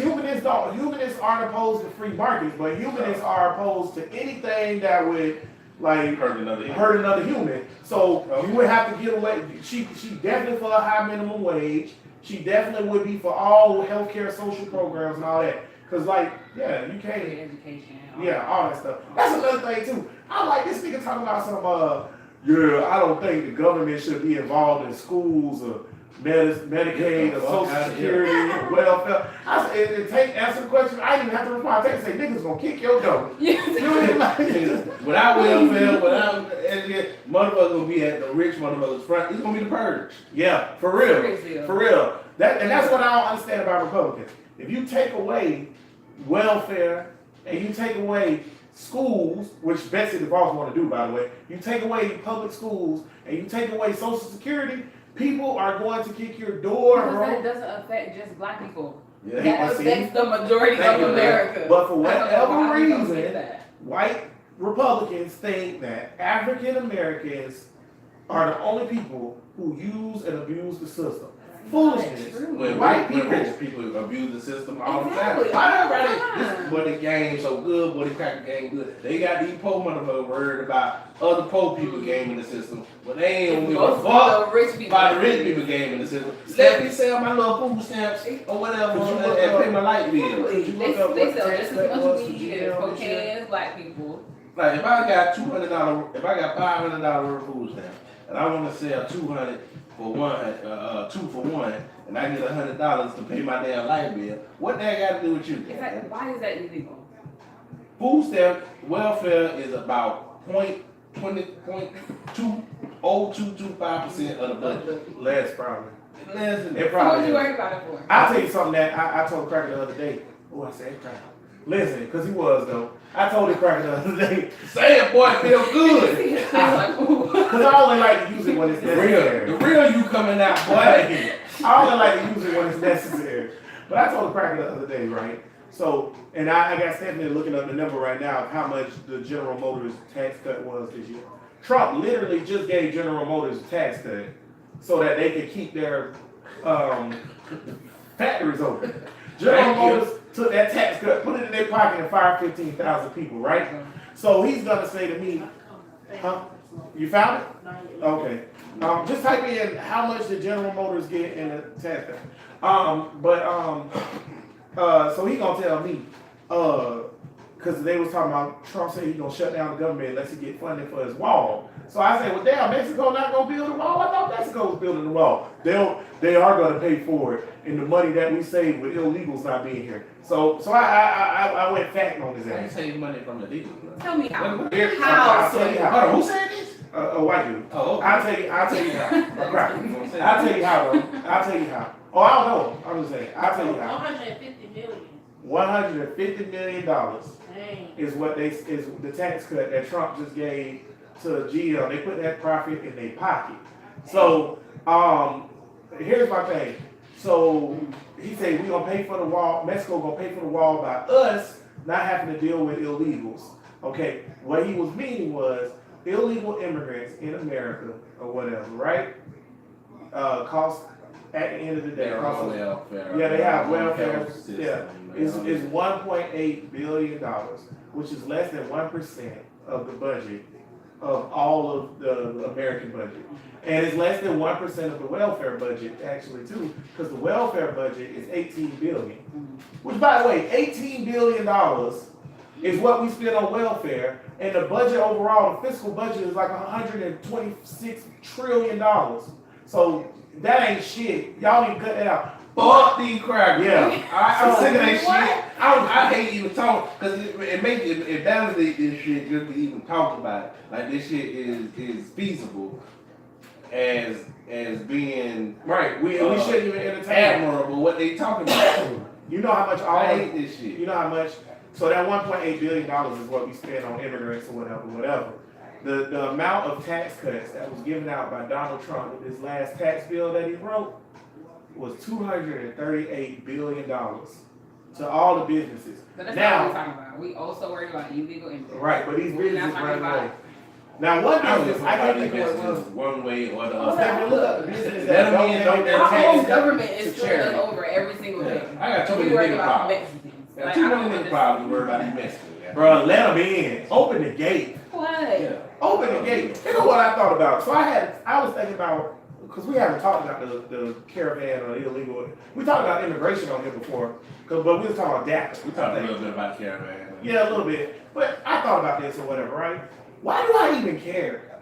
B: humanists aren't opposed to free markets, but humanists are opposed to anything that would like
A: Hurt another.
B: hurt another human. So you would have to get away. She definitely for a high minimum wage. She definitely would be for all healthcare, social programs, and all that. Cause like, yeah, you can't.
C: Free education.
B: Yeah, all that stuff. That's another thing too. I like this nigga talking about some. Yeah, I don't think the government should be involved in schools or Medicaid or Social Security or welfare. I said, answer the question. I didn't even have to respond. I say, niggas gonna kick your door. You know what I mean?
A: Without welfare, without motherfuckers gonna be at the rich motherfuckers front. It's gonna be the purge.
B: Yeah, for real.
C: Seriously.
B: For real. That's what I don't understand about Republicans. If you take away welfare and you take away schools, which Betsy DeVos want to do, by the way, you take away public schools and you take away Social Security, people are going to kick your door,
C: Because
B: bro.
C: that doesn't affect just black people.
A: Yeah.
C: That
B: See?
C: affects the majority
B: Thank
C: of
B: you,
C: America.
B: But for
C: I don't know
B: whatever
C: how we don't
B: reason,
C: get that.
B: white Republicans think that African Americans are the only people who use and abuse the system. Foolishness.
C: True.
A: When
B: White
A: when
B: people.
A: rich people abuse the system all
C: Exactly.
A: the time.
C: All the
A: This
C: time.
A: boy, the game so good, boy, the cracker game good. They got these poor motherfuckers worried about other poor people gaming the system, but they ain't gonna give a
C: Most
A: fuck
C: of the rich people.
A: about the rich people gaming the system. Let me sell my little food stamps or whatever
B: Could you
A: and
B: look
A: pay
B: up-
A: my light bill.
B: Could you look up
C: They
B: what the
C: sell
B: tax
C: just as
B: cut
C: much
B: was for
C: weed as
B: GL this year?
C: cocaine as black people.
A: Like if I got $200, if I got $500 worth of food stamps, and I want to sell 200 for one, 2 for 1, and I get $100 to pay my damn light bill, what that got to do with you?
C: Why is that illegal?
A: Food stamp welfare is about 0.225% of the budget.
B: Less probably.
A: Less than
B: It
C: So what
B: probably
C: you
B: is.
C: worried about it for?
B: I'll tell you something that I told Cracker the other day. Oh, I said Cracker. Listen, because he was though. I told him Cracker the other day.
A: Say it, boy, feel good.
C: It's like, ooh.
B: Because I only like to use it when it's
A: The
B: necessary.
A: real you coming out, boy.
B: I only like to use it when it's necessary. But I told Cracker the other day, right? So, and I got Stephanie looking up the number right now of how much the General Motors tax cut was this year. Trump literally just gave General Motors a tax cut so that they could keep their factories open. General
A: Thank you.
B: Motors took that tax cut, put it in their pocket, and fired 15,000 people, right? So he's gonna say to me, huh? You found it? Okay. Just type in how much did General Motors get in the tax cut. So he gonna tell me, because they was talking about Trump said he gonna shut down the government unless he get funding for his wall. So I said, well, damn, Mexico not gonna build a wall. I thought Mexico was building the wall. They are gonna pay for it in the money that we save with illegals not being here. So I went facting on his
A: I
B: ass.
A: save money from the deal.
C: Tell me how.
A: Here-
C: How?
B: I'll tell you
A: Hold
B: how.
A: on, who said this?
B: A white dude.
A: Oh, okay.
B: I'll tell you how. Right. I'll tell you how though. I'll tell you how. Oh, I don't know. I'm just saying. I'll tell you how.
D: 150 million.
B: $150 million
D: Dang.
B: is the tax cut that Trump just gave to GM. They put that profit in their pocket. So here's my thing. So he said we gonna pay for the wall. Mexico gonna pay for the wall by us not having to deal with illegals. Okay, what he was meaning was illegal immigrants in America or whatever, right? Cost at the end of the day.
A: They're
B: cost
A: on
B: us-
A: welfare.
B: yeah, they have
A: They're on
B: welfare.
A: health system.
B: Yeah,
A: They're
B: is
A: on-
B: $1.8 billion, which is less than 1% of the budget of all of the American budget. And it's less than 1% of the welfare budget, actually, too, because the welfare budget is $18 billion. Which, by the way, $18 billion is what we spend on welfare, and the budget overall, the fiscal budget is like $126 trillion. So that ain't shit. Y'all need to cut that out.
A: Fuck these crackers.
B: Yeah.
A: I'm
B: So-
A: sick of that
C: What?
A: shit. I hate even talking because it makes it validates this shit just to even talk about it. Like this shit is feasible as being
B: Right, we shouldn't even entertain.
A: admirable what they talking about.
B: You know how much all
A: I hate this shit.
B: you know how much. So that $1.8 billion is what we spend on immigrants or whatever. The amount of tax cuts that was given out by Donald Trump with this last tax bill that he wrote was $238 billion. to all the businesses.
C: But that's not what we're
B: Now,
C: talking about. We also worry about illegal immigrants.
B: right, but these
C: We're not
B: businesses
C: talking
B: run
C: about-
B: away. Now, one
A: I don't
B: business,
A: know
B: I
A: if
B: can't
A: they
B: think of what it was.
A: one way or the
B: Let's
A: other.
B: have a look at the business
A: Let
B: that
A: them in, don't
B: donate
A: they?
B: their
C: Our own
B: taxes
C: government is
B: to
C: screwing us
B: charity.
C: over every single day.
A: Yeah, I got too
C: We
A: many
C: worry
A: nigga
C: about
A: problems.
C: Mexicans.
A: Got
C: Like,
A: too
C: I
A: many
C: don't
A: nigga
C: understand.
A: problems to worry about these Mexicans. Yeah.
B: Bro, let them in. Open the gate.
C: What?
A: Yeah.
B: Open the gate. You know what I thought about? So I was thinking about, because we haven't talked about the caravan or illegal. We talked about immigration on here before, but we was talking about DACA.
A: We talked a little bit about caravan.
B: Yeah, a little bit. But I thought about this or whatever, right? Why do I even care?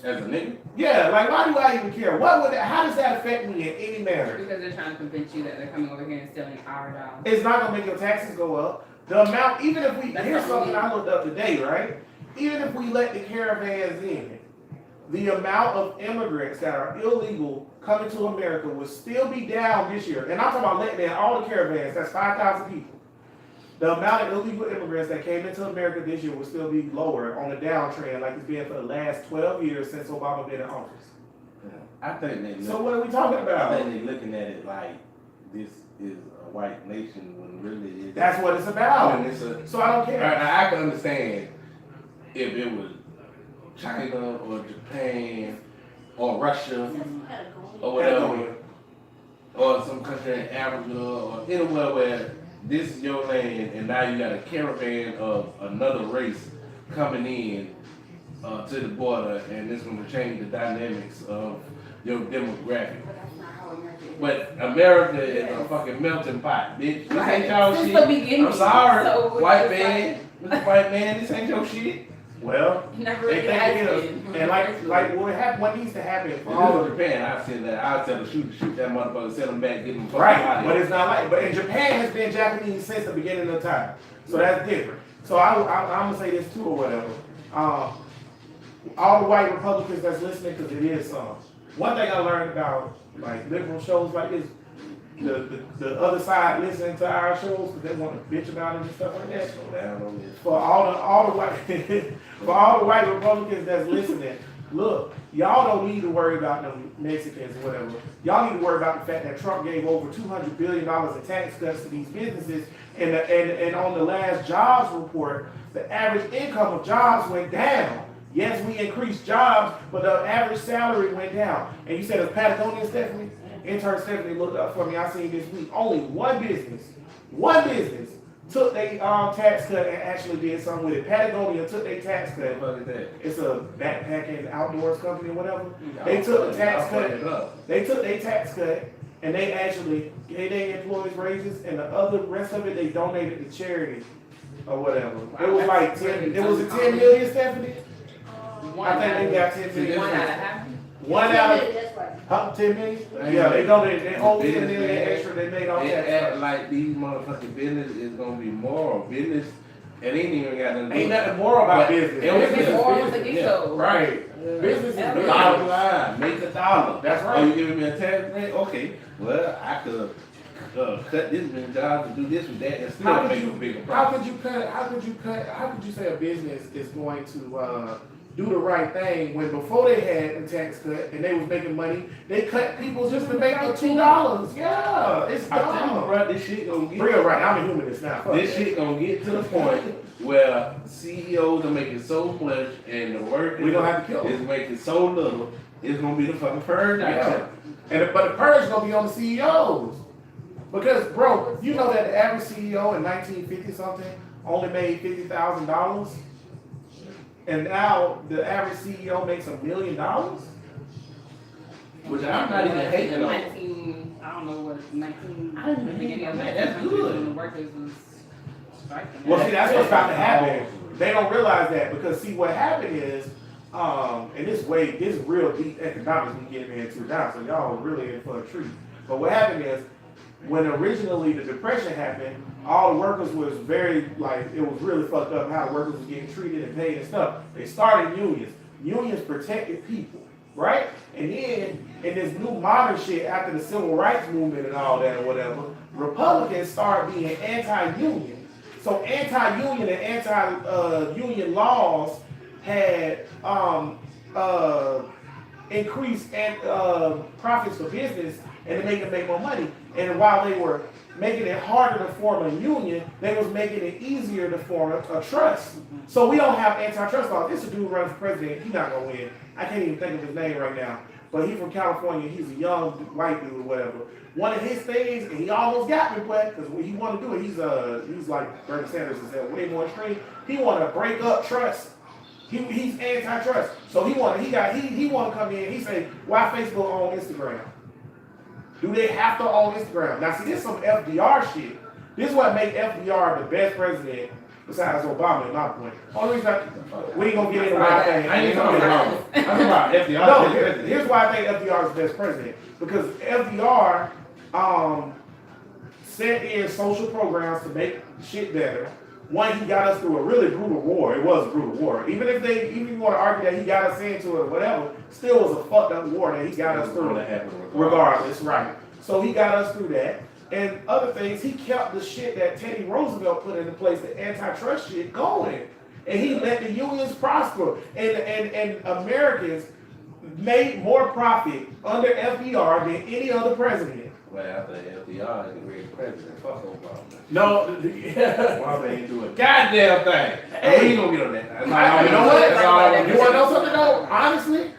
A: As a nigga.
B: Yeah, like why do I even care? How does that affect me in any manner?
C: Because they're trying to convince you that they're coming over here and stealing our dollars.
B: It's not gonna make your taxes go up. The amount, even if we,
C: That's
B: here's
C: not
B: something
C: me.
B: I looked up today, right? Even if we let the caravans in, the amount of immigrants that are illegal coming to America will still be down this year. And I'm talking about letting in all the caravans, that's 5,000 people. The amount of illegal immigrants that came into America this year will still be lower on the downtrend like it's been for the last 12 years since Obama been in office.
A: Yeah. I think they
B: So what are we talking
A: I
B: about?
A: think they looking at it like this is a white nation when really it's
B: That's what it's about.
A: when it's a
B: So I don't care.
A: I can understand if it was China or Japan or Russia or whatever, or some country in Africa or anywhere where this is your land and now you got a caravan of another race coming in to the border and it's going to change the dynamics of your demographic.
C: But that's not how America is.
A: But America is a fucking melting pot, bitch. This ain't y'all
C: Since
A: shit.
C: the beginning.
A: I'm sorry,
C: So it's
A: white
C: just
A: man, Mr. White Man, this ain't your shit.
B: Well,
C: Never
B: they
C: really
B: think
C: has
B: it is.
C: been.
B: And like what needs to happen
A: If
B: for
A: this
B: all
A: was
B: of
A: Japan, I'd say that. I'd tell the shoot that motherfucker, send him back, get him fucking out
B: right,
A: of
B: but
A: here.
B: it's not like. But in Japan has been Japanese since the beginning of time, so that's different. So I'm gonna say this too or whatever. All the white Republicans that's listening, because it is some. One thing I learned about like liberal shows like this, the other side listening to our shows because they want to bitch about it and stuff like that.
A: Slow down on this.
B: For all the white for all the white Republicans that's listening, look, y'all don't need to worry about them Mexicans or whatever. Y'all need to worry about the fact that Trump gave over $200 billion in tax cuts to these businesses, and on the last jobs report, the average income of jobs went down. Yes, we increased jobs, but the average salary went down. And you said it's Patagonia, Stephanie? Intern Stephanie looked up for me. I seen this week. Only one business took their tax cut and actually did something with it. Patagonia took their tax
A: What the
B: cut.
A: fuck is that?
B: It's a backpacking outdoors company or whatever.
A: Y'all
B: They took the tax
A: fucking
B: cut.
A: it up.
B: They took their tax cut and they actually gave their employees raises, and the other rest of it they donated to charity or whatever. It was like 10. It was a 10 million, Stephanie. I think they got 10 million.
C: One out of half.
B: One out of
D: That's right.
B: 10 million. Yeah, they donated. They whole 10 million extra they made on
A: They
B: tax
A: act
B: cut.
A: like these motherfucking business is gonna be moral business. It ain't even got nothing to do
B: Ain't
A: with
B: nothing more about
A: But
B: business.
A: it was
C: Business
A: business,
C: or with the
A: business,
C: get-go.
B: Right. Business is
C: Yeah.
B: business.
A: Bottom line, make a dollar.
B: That's right.
A: Oh, you giving me a tax rate? Okay. Well, I could cut this many jobs and do this with that and
B: How
A: still
B: could
A: make a
B: you?
A: bigger
B: How
A: profit.
B: could you say a business is going to do the right thing when before they had a tax cut and they was making money, they cut people just to make the $2? Yeah, it's
A: I tell you,
B: dumb.
A: bro, this shit gonna get.
B: Real right. I'm a humanist now. Fuck
A: This
B: that.
A: shit gonna get to the point where CEOs are making so much and the workers
B: We gonna have to kill 'em.
A: is making so little. It's gonna be the fucking purge out
B: Yeah.
A: there.
B: But the purge gonna be on the CEOs. Because, bro, you know that the average CEO in 1950 something only made $50,000, and now the average CEO makes $1 million.
A: Which I'm not even hating on.
C: 19, I don't know what, 19,
A: I didn't
C: the beginning of
A: know that.
C: 1900s
A: That's good.
C: when the workers was striking.
B: Well, see, that's what's about to happen. They don't realize that because, see, what happened is, and this is real deep economics we getting into now, so y'all are really in for a treat. But what happened is, when originally the Depression happened, all the workers was very, like, it was really fucked up how the workers was getting treated and paid and stuff. They started unions. Unions protected people, right? And then, in this new modern shit, after the civil rights movement and all that or whatever, Republicans started being anti-union. So anti-union and anti-union laws had increase and profits for business and to make them make more money. And while they were making it harder to form a union, they was making it easier to form a trust. So we don't have antitrust laws. This dude running for president, he's not gonna win. I can't even think of his name right now. But he's from California, he's a young white dude or whatever. One of his things, and he almost got me, but because what he want to do it, he's like Bernie Sanders is that way more extreme. He want to break up trust. He's antitrust. So he want to come in. He say, why Facebook own Instagram? Do they have to own Instagram? Now see, this is some FDR shit. This is what make FDR the best president besides Obama, in my point. Only reason we ain't gonna get into why I think.
A: I ain't talking about. I'm talking about FDR.
B: No, here's why I think FDR is the best president. Because FDR set in social programs to make shit better. One, he got us through a really brutal war. It was a brutal war. Even if you want to argue that he got us into it or whatever, still was a fucked up war that he got us through. Regardless, right. So he got us through that. And other things, he kept the shit that Teddy Roosevelt put into place, the antitrust shit, going. And he let the unions prosper. And Americans made more profit under FDR than any other president.
A: Well, after FDR is the great president, fuck Obama.
B: No,
A: Obama ain't doing goddamn thing.
B: Hey.
A: We ain't gonna get on that.
B: You know what?
A: That's all I'm
B: You want to know something though? Honestly,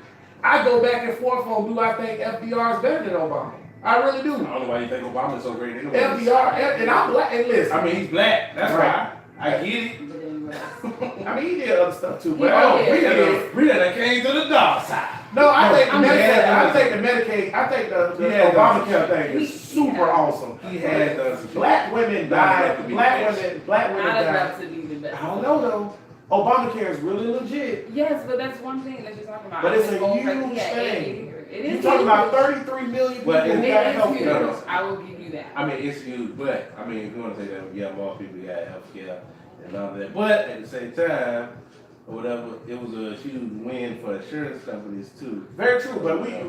B: I go back and forth on do I think FDR is better than Obama. I really do.
A: I don't know why you think Obama's so great anyway.
B: FDR, and I'm black, and listen.
A: I mean, he's black. That's
B: Right.
A: why. I get it.
C: But then what else?
B: I mean, he did other stuff too. But
C: Yeah.
A: We done came to the dark side.
B: no, I think the
C: I'm
B: Medicaid.
A: just-
B: I think the Medicaid. I think the
A: Yeah,
B: Obamacare thing is
C: he-
B: super
C: yeah.
B: awesome.
A: He had done some
B: Black women
A: Not enough
B: died.
A: to be
B: Black
A: the best.
B: women
C: Not
B: died.
C: enough to be the best.
B: I don't know though. Obamacare is really legit.
C: Yes, but that's one thing that you're talking about.
B: But it's
C: I
B: a
C: was
B: huge
C: going for-
B: thing.
C: It
B: You're
C: is
B: talking
C: huge.
B: about 33 million people
A: But
B: who
C: It
B: got
C: is
B: health
C: huge.
B: care.
A: No.
C: I will give you that.
A: I mean, it's huge, but I mean, if you want to say that, yeah, more people got health care and all that. But at the same time, or whatever, it was a huge win for insurance companies too.
B: Very true,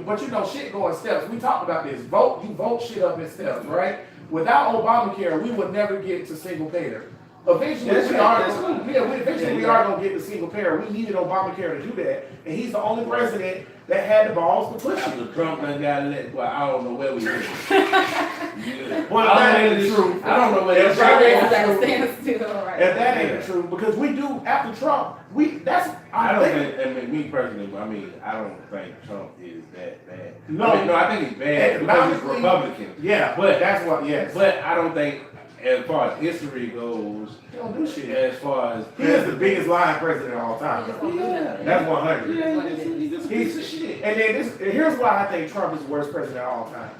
B: but you know shit go in steps. We talked about this. You vote shit up in steps, right? Without Obamacare, we would never get to single payer. Eventually,
A: That's
B: we
A: right,
B: are
A: that's
B: gonna,
A: cool.
B: yeah, eventually
A: Yeah,
B: we
A: you
B: are
A: right.
B: gonna get to single payer. We needed Obamacare to do that, and he's the only president that had the balls to push it.
A: After Trump done got elected, well, I don't know where we went.
B: Well,
A: I
B: that
A: don't
B: ain't
A: know
B: true.
A: I don't know where
B: If
A: that's
B: that
C: Right,
B: ain't
C: that's
B: true.
C: a standstill right
B: If that
C: now.
B: ain't true, because we do after Trump,
A: I
B: I
A: don't
B: think.
A: think, I mean, me personally, I mean, I don't think Trump is that bad.
B: No.
A: I mean, no, I think he's bad because he's
B: Economically,
A: Republican.
B: Yeah,
A: But-
B: that's what. Yes,
A: But I don't think, as far as history goes,
B: he don't do shit.
A: as far as
B: He is the biggest lying president of all time.
C: He just don't do nothing.
B: That's 100.
A: Yeah, he's just a piece of shit.
B: And then here's why I think Trump is the worst president of all time.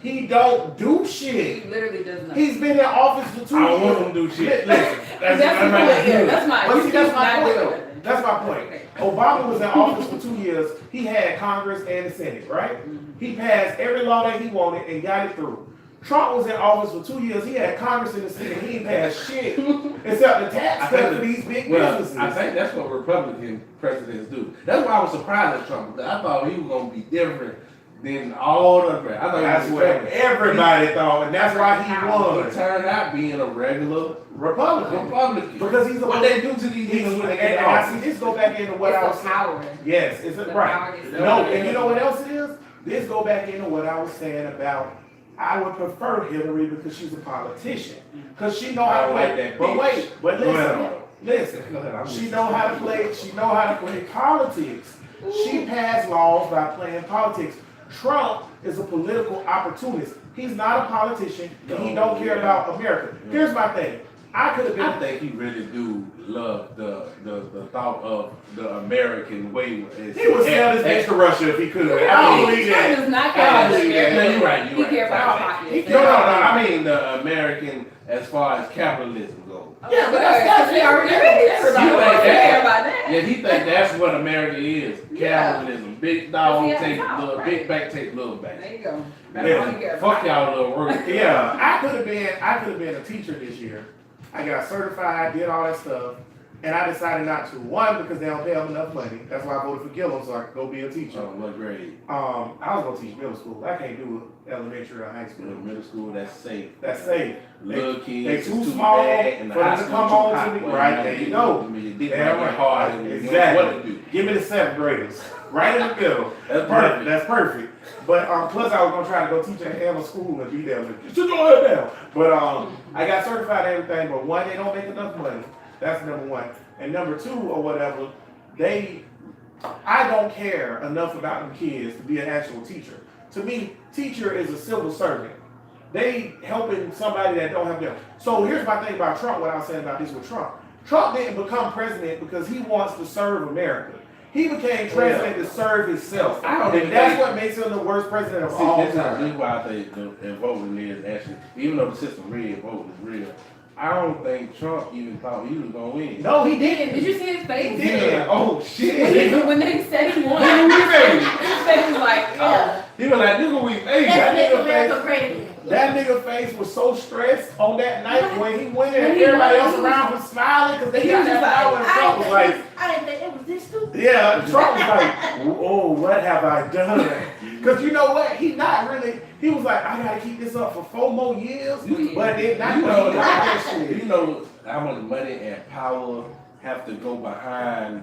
B: He don't do shit.
C: He literally does nothing.
B: He's been in office for 2
A: I
B: years.
A: don't want him to do shit.
B: Listen,
C: That's the point. Yeah, that's my.
B: but see, that's
C: he's
B: my
C: not
B: point.
C: doing
B: Though.
C: nothing.
B: That's my point.
C: Okay.
B: Obama was in office for 2 years. He had Congress and the Senate, right? He passed every law that he wanted and got it through. Trump was in office for 2 years. He had Congress and the Senate. He ain't passed shit except the tax
A: I
B: cut
A: think
B: for these big
A: Well,
B: businesses.
A: I think that's what Republican presidents do. That's why I was surprised at Trump. Because I thought he was gonna be different than all the rest. I thought
B: That's
A: he was
B: what
A: different.
B: everybody thought, and that's why he
A: He
B: won.
A: turned out being a regular
B: Republican.
A: Republican.
B: Because he's a
A: what they do to these
B: He's,
A: niggas when they
B: and
A: get
B: I
A: off.
B: see this go back into what I was
C: It's the power.
B: Yes, it's
C: The
B: right.
C: power gets
B: No,
C: stolen.
B: and you know what else it is? This go back into what I was saying about I would prefer Hillary because she's a politician. Because she know how to
A: I
B: play.
A: like that
B: But
A: bitch.
B: wait, but
A: Go ahead,
B: listen,
A: Arnold.
B: listen.
A: Go ahead, I'm
B: She
A: listening.
B: know how to play. She know how to play politics. She passed laws by playing politics. Trump is a political opportunist. He's not a politician, and he don't care about America. Here's my thing. I could have been.
A: I think he really do love the thought of the American way.
B: He would sell his bitch to Russia if he could. I
A: I
B: don't
A: mean,
B: believe
C: Trump
B: that.
C: does not
B: I
C: care
B: don't
C: about
B: believe that.
C: America.
A: No, you're right.
C: He
A: You're
C: cares
A: right.
C: about pockets.
B: No,
A: I mean the American as far as capitalism goes.
B: Yeah, but that's
C: he already everybody
A: You like
C: care
A: that?
C: about that.
A: Yeah, he think that's what America is.
C: Yeah.
A: Capitalism. Big dog
C: That's the
A: take
C: top,
A: little,
C: right.
A: big back take little back.
C: There you go. That's
B: Yeah.
C: all you care about.
A: Fuck y'all little work.
B: Yeah, I could have been a teacher this year. I got certified, did all that stuff. And I decided not to. One, because they don't pay them enough money. That's why I voted for Gillum, so I could go be a teacher.
A: What grade?
B: I was gonna teach middle school. I can't do elementary or high school.
A: Middle school, that's safe.
B: That's safe.
A: Little kids,
B: They
A: it's
B: too small
A: bad, and
B: for
A: the high
B: them to
A: school
B: come
A: too
B: on
A: hot.
B: to me.
A: Well,
B: Right, there you go.
A: You dick
B: Damn
A: right
B: right.
A: hard, and you know
B: Exactly.
A: what to do.
B: Give me the 7th graders. Right in the middle.
A: That's perfect.
B: That's perfect. But plus I was gonna try to go teach at Hammer School and be there. Like, sit your head down. But I got certified and everything, but one, they don't make enough money. That's number one. And number two or whatever, I don't care enough about them kids to be an actual teacher. To me, teacher is a civil servant. They helping somebody that don't help them. So here's my thing about Trump, what I was saying about this with Trump. Trump didn't become president because he wants to serve America. He became president to serve himself. And that's what makes him the worst president of all
A: This
B: time.
A: is why I think the voting is actually, even though the system rigged, voting is real. I don't think Trump even thought he was gonna win.
B: No, he didn't.
C: Did you see his face?
B: He did. Oh shit.
C: When they said he won,
A: What you mean?
C: his face was like,
D: Yeah.
A: He was like, nigga, we hey,
D: That's
B: that
D: make
B: nigga
D: America great again.
B: That nigga face was so stressed on that night when he went in
C: When
B: and
C: he
B: everybody
C: won,
B: else around was smiling because they
C: he
B: got
C: was
B: that
C: just
B: power and Trump was like,
D: I didn't think it was this stupid.
B: yeah, Trump was like, oh, what have I done? Because you know what? He was like, I gotta keep this up for 4 more years. But it not
A: you know,
B: that shit.
A: you know how much money and power have to go behind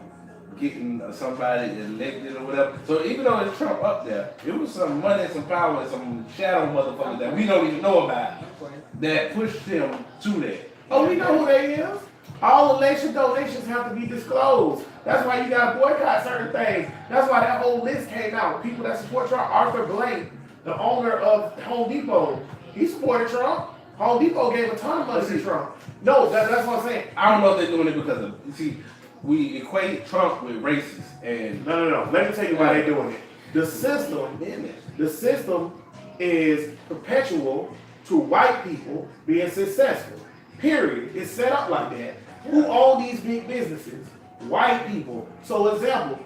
A: getting somebody elected or whatever. So even though it's Trump up there, it was some money, some power, and some shadow motherfuckers that we don't even know about that pushed him to that.
B: Oh, we know who they is. All election donations have to be disclosed. That's why you gotta boycott certain things. That's why that whole list came out. People that support Trump. Arthur Blank, the owner of Home Depot, he supported Trump. Home Depot gave a ton of money to Trump. No, that's what I'm saying.
A: I don't know if they're doing it because of, you see, we equate Trump with racist and
B: No. Let me tell you why they're doing it. The system is perpetual to white people being successful. Period. It's set up like that. Who own these big businesses? White people. So example,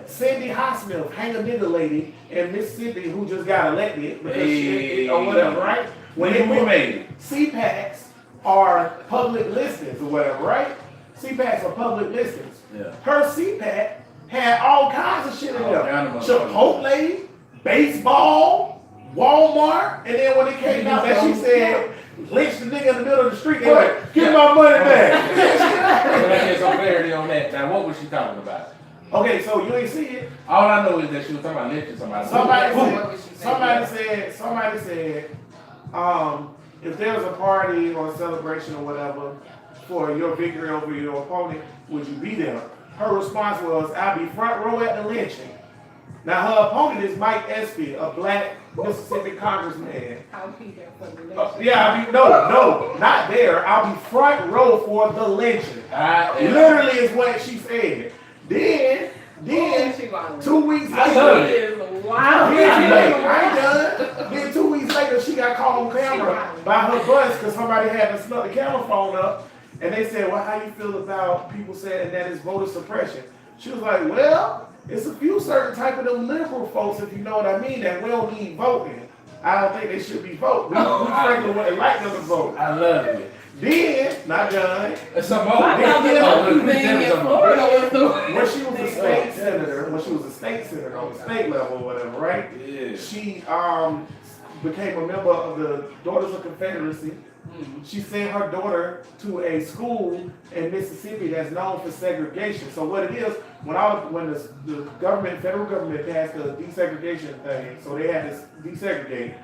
B: Cindy Highsmith, hang a nigga lady in Mississippi who just got elected because she, or whatever, right?
A: we made it.
B: CPACs are public listings or whatever, right? CPACs are public listings.
A: Yeah.
B: Her CPAC had all kinds of shit in there.
A: animals.
B: Chipotle, baseball, Walmart, and then when it came out that she said, lynch the nigga in the middle of the street, they like, give my money back.
A: Let me get some clarity on that. Now, what was she talking about?
B: Okay, so you ain't see it.
A: All I know is that she was talking about lynching somebody.
B: Somebody said, if there's a party or a celebration or whatever for your victory over your opponent, would you be there? Her response was, I'll be front row at the lynching. Now her opponent is Mike Espy, a black Mississippi congressman.
C: I'll be there for the election.
B: No, not there. I'll be front row for the lynching. Literally is what she said. Then 2 weeks
A: I love
B: later,
A: it.
C: Wow.
B: I ain't done. Then 2 weeks later, she got caught on camera by her bus because somebody had to snuck the camera phone up. And they said, well, how you feel about people saying that it's voter suppression? She was like, well, it's a few certain type of them liberal folks, if you know what I mean, that we don't need voting. I don't think they should be voting. We frankly wouldn't like them to vote.
A: I love it.
B: Then, not done.
A: It's some more.
C: I thought the only thing in Florida was the
B: When she was a state senator, on the state level or whatever, right?
A: Yeah.
B: She became a member of the Daughters of Confederacy. She sent her daughter to a school in Mississippi that's known for segregation. So what it is, when the government, federal government passed the desegregation thing, so they had to desegregate,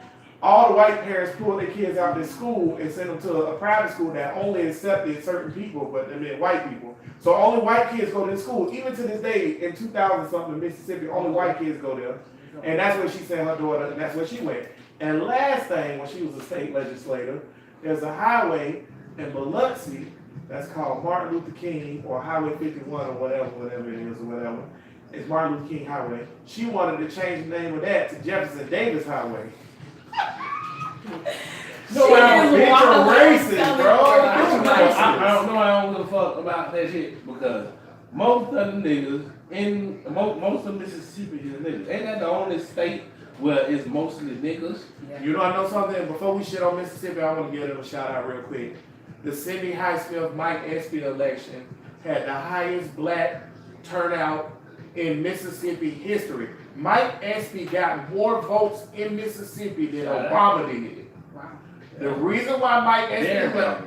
B: all the white parents pulled their kids out of this school and sent them to a private school that only accepted certain people, but they meant white people. So only white kids go to this school. Even to this day, in 2000-something, Mississippi, only white kids go there. And that's where she sent her daughter, and that's where she went. And last thing, when she was a state legislator, there's a highway in Biloxi that's called Martin Luther King, or Highway 51, or whatever it is, or whatever. It's Martin Luther King Highway. She wanted to change the name of that to Jefferson Davis Highway. No, I'm racist, bro.
A: I don't give a fuck about that shit because most of the niggas in most of Mississippi is niggas. Ain't that the only state where it's mostly niggas?
C: Yeah.
B: You know, I know something. Before we shit on Mississippi, I want to give them a shout out real quick. The Cindy Highsmith Mike Espy election had the highest black turnout in Mississippi history. Mike Espy got more votes in Mississippi than Obama did.
C: Wow.
B: The reason why Mike Espy lost,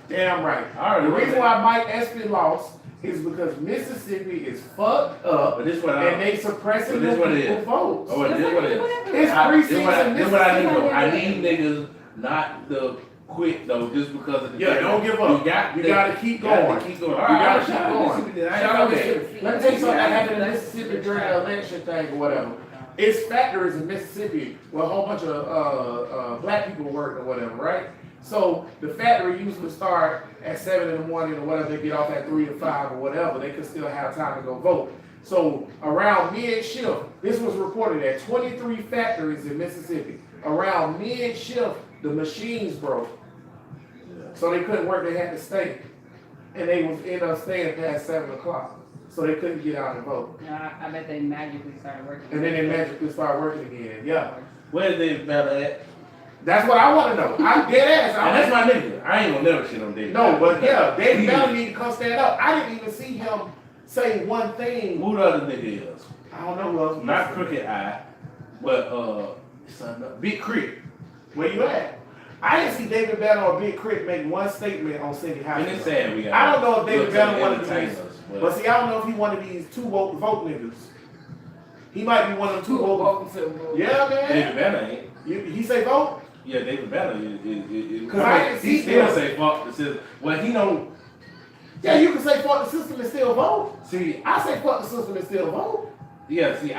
B: damn right.
A: Alright,
B: The reason why Mike Espy lost is because Mississippi is fucked up
A: But this what
B: and they suppressing
A: but
B: the
A: this what it
B: people
A: is.
B: votes.
A: Oh, this what it is.
B: It's precincts in
A: This what I need
B: Mississippi.
A: though. I need niggas not to quit though, just because of the
B: Yeah, don't give up. You gotta keep going.
A: Keep going.
B: You gotta keep
A: Shout out
B: going.
A: Mississippi then. I
B: Shout
A: ain't
B: out
A: know that.
B: Mississippi. Let me tell you something that happened in Mississippi during the election thing or whatever. It's factories in Mississippi where a whole bunch of black people work or whatever, right? So the factory usually start at 7 in the morning or whatever. They get off at 3 to 5 or whatever. They could still have time to go vote. So around mid-shift, this was reported at 23 factories in Mississippi. Around mid-shift, the machines broke. So they couldn't work, they had to stay. And they was end up staying past 7 o'clock. So they couldn't get out and vote.
C: Yeah, I bet they magically started working.
B: And then they magically started working again. Yeah.
A: Where's David Bella at?
B: That's what I want to know. I'm dead ass.
A: And that's my nigga. I ain't gonna never shit on David.
B: No, but yeah, David
A: He-
B: Bell need to come stand up. I didn't even see him say one thing.
A: Who the other nigga is?
B: I don't know who else.
A: Not Crooked Eye, but Big Crit.
B: Where you at? I didn't see David Bell or Big Crit make one statement on Cindy House.
A: And it's sad we got.
B: I don't know if David
A: look
B: Bell
A: at
B: one of these.
A: entertainers,
B: But see, I don't know if he one of these two vote niggas. He might be one of them two vote. Yeah, man.
A: David Bella ain't.
B: He say vote?
A: Yeah, David Bella is.
B: 'Cause I didn't
A: he
B: see
A: still
B: him.
A: say fuck the system. Well, he don't.
B: Yeah, you can say fuck the system and still vote.
A: See,
B: I say fuck the system and still vote.
A: yeah, see,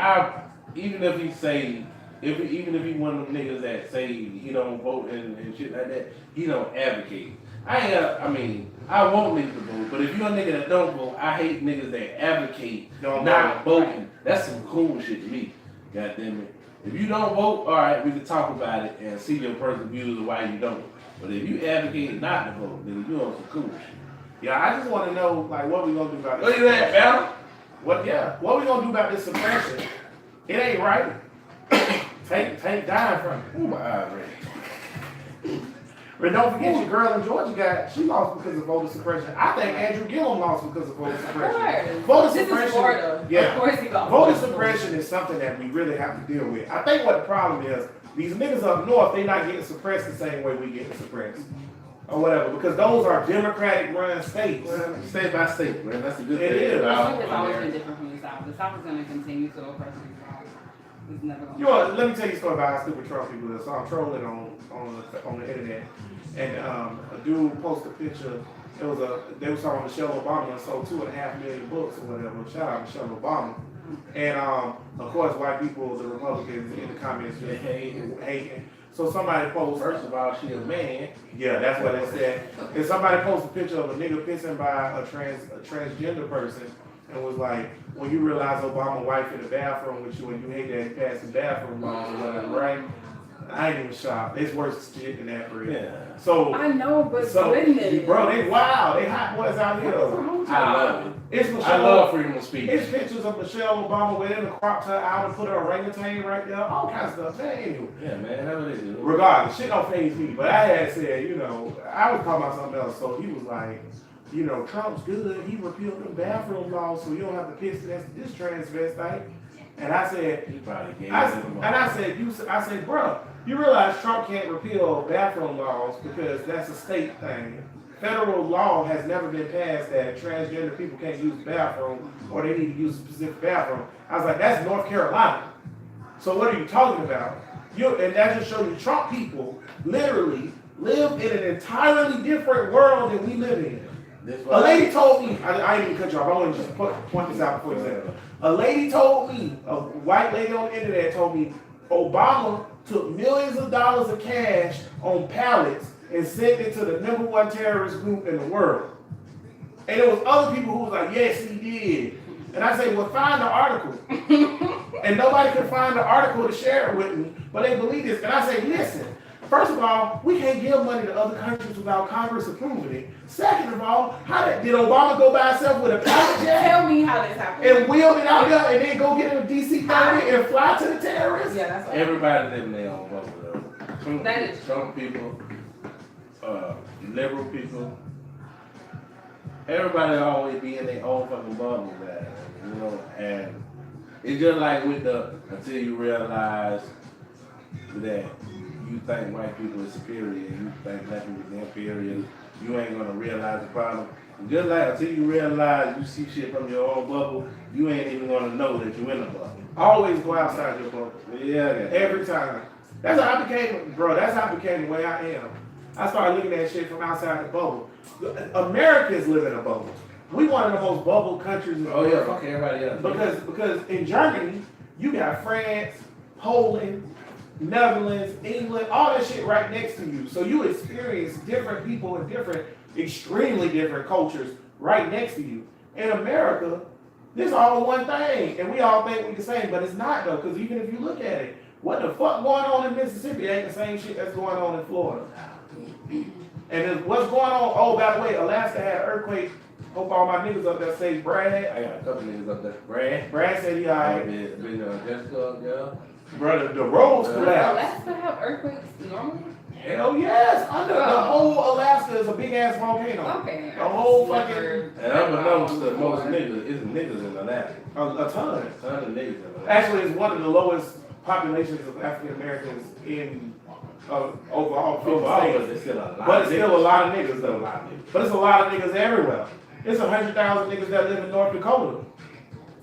A: even if he say, even if he one of them niggas that say he don't vote and shit like that, he don't advocate. I want niggas to vote, but if you're a nigga that don't vote, I hate niggas that advocate
B: Don't
A: not
B: vote.
A: voting. That's some cool shit to me. God damn it. If you don't vote, all right, we can talk about it and see your personal views of why you don't. But if you advocate not to vote, then you on some cool shit.
B: Yeah, I just want to know, like, what we gonna do about this?
A: Look at that, Bella.
B: What we gonna do about this suppression? It ain't right. Take dying from it.
A: Oh my eye, red.
B: But don't forget your girl in Georgia she lost because of voter suppression. I think Andrew Gillum lost because of voter suppression. Voter
C: This is
B: suppression.
C: Florida.
B: Yeah.
C: Of course he got
B: Voter suppression is something that we really have to deal with. I think what the problem is, these niggas up north, they not getting suppressed the same way we getting suppressed. Or whatever, because those are Democratic run states.
A: Well, state by state, man. That's a good
B: It
A: thing.
B: is.
C: I
A: about
C: think it's always been
A: America.
C: different from the South. The South is going to continue to oppress people. It's never going
B: You know, let me tell you a story about how stupid Trump people is. So I'm trolling on the internet, and a dude posted a picture. They was talking about Michelle Obama sold 2.5 million books or whatever. Shout out Michelle Obama. And of course, white people, the Republicans in the comments, just hating. So somebody posted.
A: First of all, she a man.
B: Yeah, that's what they said. And somebody posted a picture of a nigga pissing by a transgender person and was like, when you realize Obama wife in the bathroom with you and you hate that he passed the bathroom laws or whatever, right? I ain't even shocked. It's worse shit than that, for real.
A: Yeah.
B: So,
C: I know, but
B: so
C: goodness.
B: bro, they wild. They hot boys out here.
A: I love it.
B: It's
A: I
B: Michelle.
A: love freedom of speech.
B: It's pictures of Michelle Obama wearing a crop top out and put her orangutan right there. All kinds of stuff. Man, anyway.
A: Yeah, man. That's what it is.
B: Regardless, shit don't faze me. But I had said, I was talking about something else. So he was like, Trump's good. He repealed the bathroom laws, so you don't have to piss this transvestite. And I said,
A: He probably gave
B: I
A: him
B: said, bro, you realize Trump can't repeal bathroom laws because that's a state thing. Federal law has never been passed that transgender people can't use the bathroom or they need to use a specific bathroom. I was like, that's North Carolina. So what are you talking about? And that just shows you Trump people literally live in an entirely different world than we live in. A lady told me, I didn't even cut you off, I want to just point this out before you say it. A lady told me, a white lady on the internet told me, Obama took millions of dollars of cash on pallets and sent it to the #1 terrorist group in the world. And there was other people who was like, yes, he did. And I say, well, find the article. And nobody could find the article to share it with me, but they believe this. And I say, listen, first of all, we can't give money to other countries without Congress approving it. Second of all, did Obama go by himself with a private jet
C: Tell me how this happened.
B: and wheel it out there and then go get a DC-30 and fly to the terrorists?
C: Yeah, that's what
A: Everybody living their own bubble, though.
C: That is
A: Some people, liberal people, everybody always be in their own fucking bubble, man. You know, and it's just like with the until you realize that you think white people is superior and you think black people is inferior, you ain't gonna realize the problem. Just like until you realize you see shit from your own bubble, you ain't even gonna know that you in a bubble.
B: Always go outside your bubble.
A: Yeah.
B: Every time. That's how I became, bro, that's how I became the way I am. I started looking at shit from outside the bubble. Americans live in a bubble. We one of the most bubble countries in the
A: Oh yeah,
B: world.
A: fuck everybody else.
B: Because in Germany, you got France, Poland, Netherlands, England, all that shit right next to you. So you experience different people and different, extremely different cultures right next to you. In America, this all one thing, and we all think we the same, but it's not though. Because even if you look at it, what the fuck going on in Mississippi ain't the same shit that's going on in Florida. And then what's going on? Oh, by the way, Alaska had an earthquake. Hope all my niggas up there say Brad.
A: I got a couple niggas up there. Brad.
B: Brad said he alright.
A: Been Jessica, girl.
B: Brother, the roads
C: Does
B: collapsed.
C: Alaska have earthquakes normally?
B: Hell yes! Under the whole Alaska is a big ass volcano.
C: Okay.
B: The whole
C: Never-
B: fucking
A: And I'm amongst the most niggas. It's niggas in Alaska.
B: a ton.
A: A ton of niggas in Alaska.
B: Actually, it's one of the lowest populations of African Americans in overall 50
A: Overall,
B: states.
A: but it's still a lot.
B: But it's still a lot of niggas
A: Still a
B: though.
A: lot of niggas.
B: But it's a lot of niggas everywhere. It's 100,000 niggas that live in North Dakota.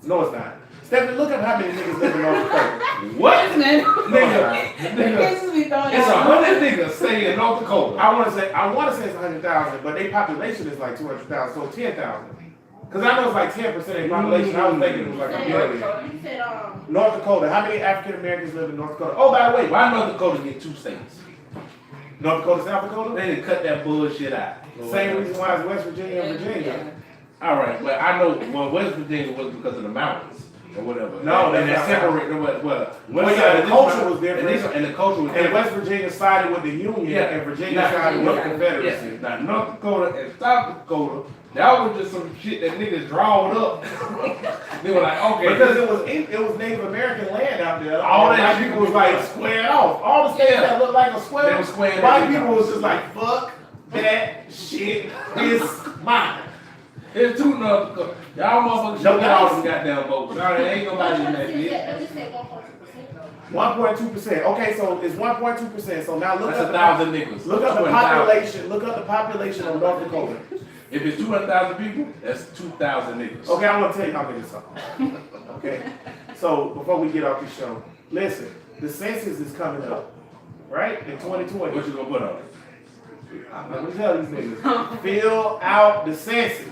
B: No, it's not. Stephanie, look up how many niggas live in North Dakota.
A: What?
C: Man,
A: Nigga,
C: this be thrown
A: it's
C: out.
A: 100 niggas stay in North Dakota.
B: I want to say it's 100,000, but their population is like 200,000, so 10,000. Because I know it's like 10% of their population. I was thinking it was like a million.
D: You said,
B: North Dakota. How many African Americans live in North Dakota? Oh, by the way,
A: Why North Dakota get 2 states?
B: North Dakota, South Dakota?
A: They didn't cut that bullshit out.
B: Same reason why it's West Virginia and Virginia.
A: All right, but I know West Virginia was because of the mountains or whatever.
B: No,
A: and
B: that's
A: they
B: not
A: separated.
B: Well, yeah, the culture was different.
A: And the culture was
B: And
A: different.
B: West Virginia sided with the Union, and Virginia sided with the Confederacy.
A: Yes. Now North Dakota and South Dakota, that was just some shit that niggas drawed up. They were like, okay,
B: Because it was Native American land out there.
A: All that
B: white
A: shit
B: people was
A: was
B: like
A: like-
B: squared off. All the states
A: Yeah.
B: that looked like a square,
A: They were squared
B: white
A: every
B: people
A: time.
B: was just like, fuck that shit is mine.
A: There's 2 North Dakota. Y'all motherfuckers
B: No
A: should get all
B: lies.
A: them goddamn votes. Sorry, ain't nobody in that
D: let me
A: bitch.
D: say 1.2% though.
B: 1.2%. Okay, so it's 1.2%. So now look
A: That's
B: up
A: 1,000 niggas.
B: Look up the
A: 200,000.
B: population. Look up the population of North Dakota.
A: If it's 200,000 people, that's 2,000 niggas.
B: Okay, I want to tell y'all niggas something. Okay, so before we get off the show, listen, the census is coming up, right? In 2020.
A: What you gonna put on it?
B: I'm gonna tell these niggas, fill out the census.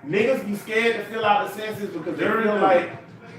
B: Niggas be scared to fill out the census because they feel like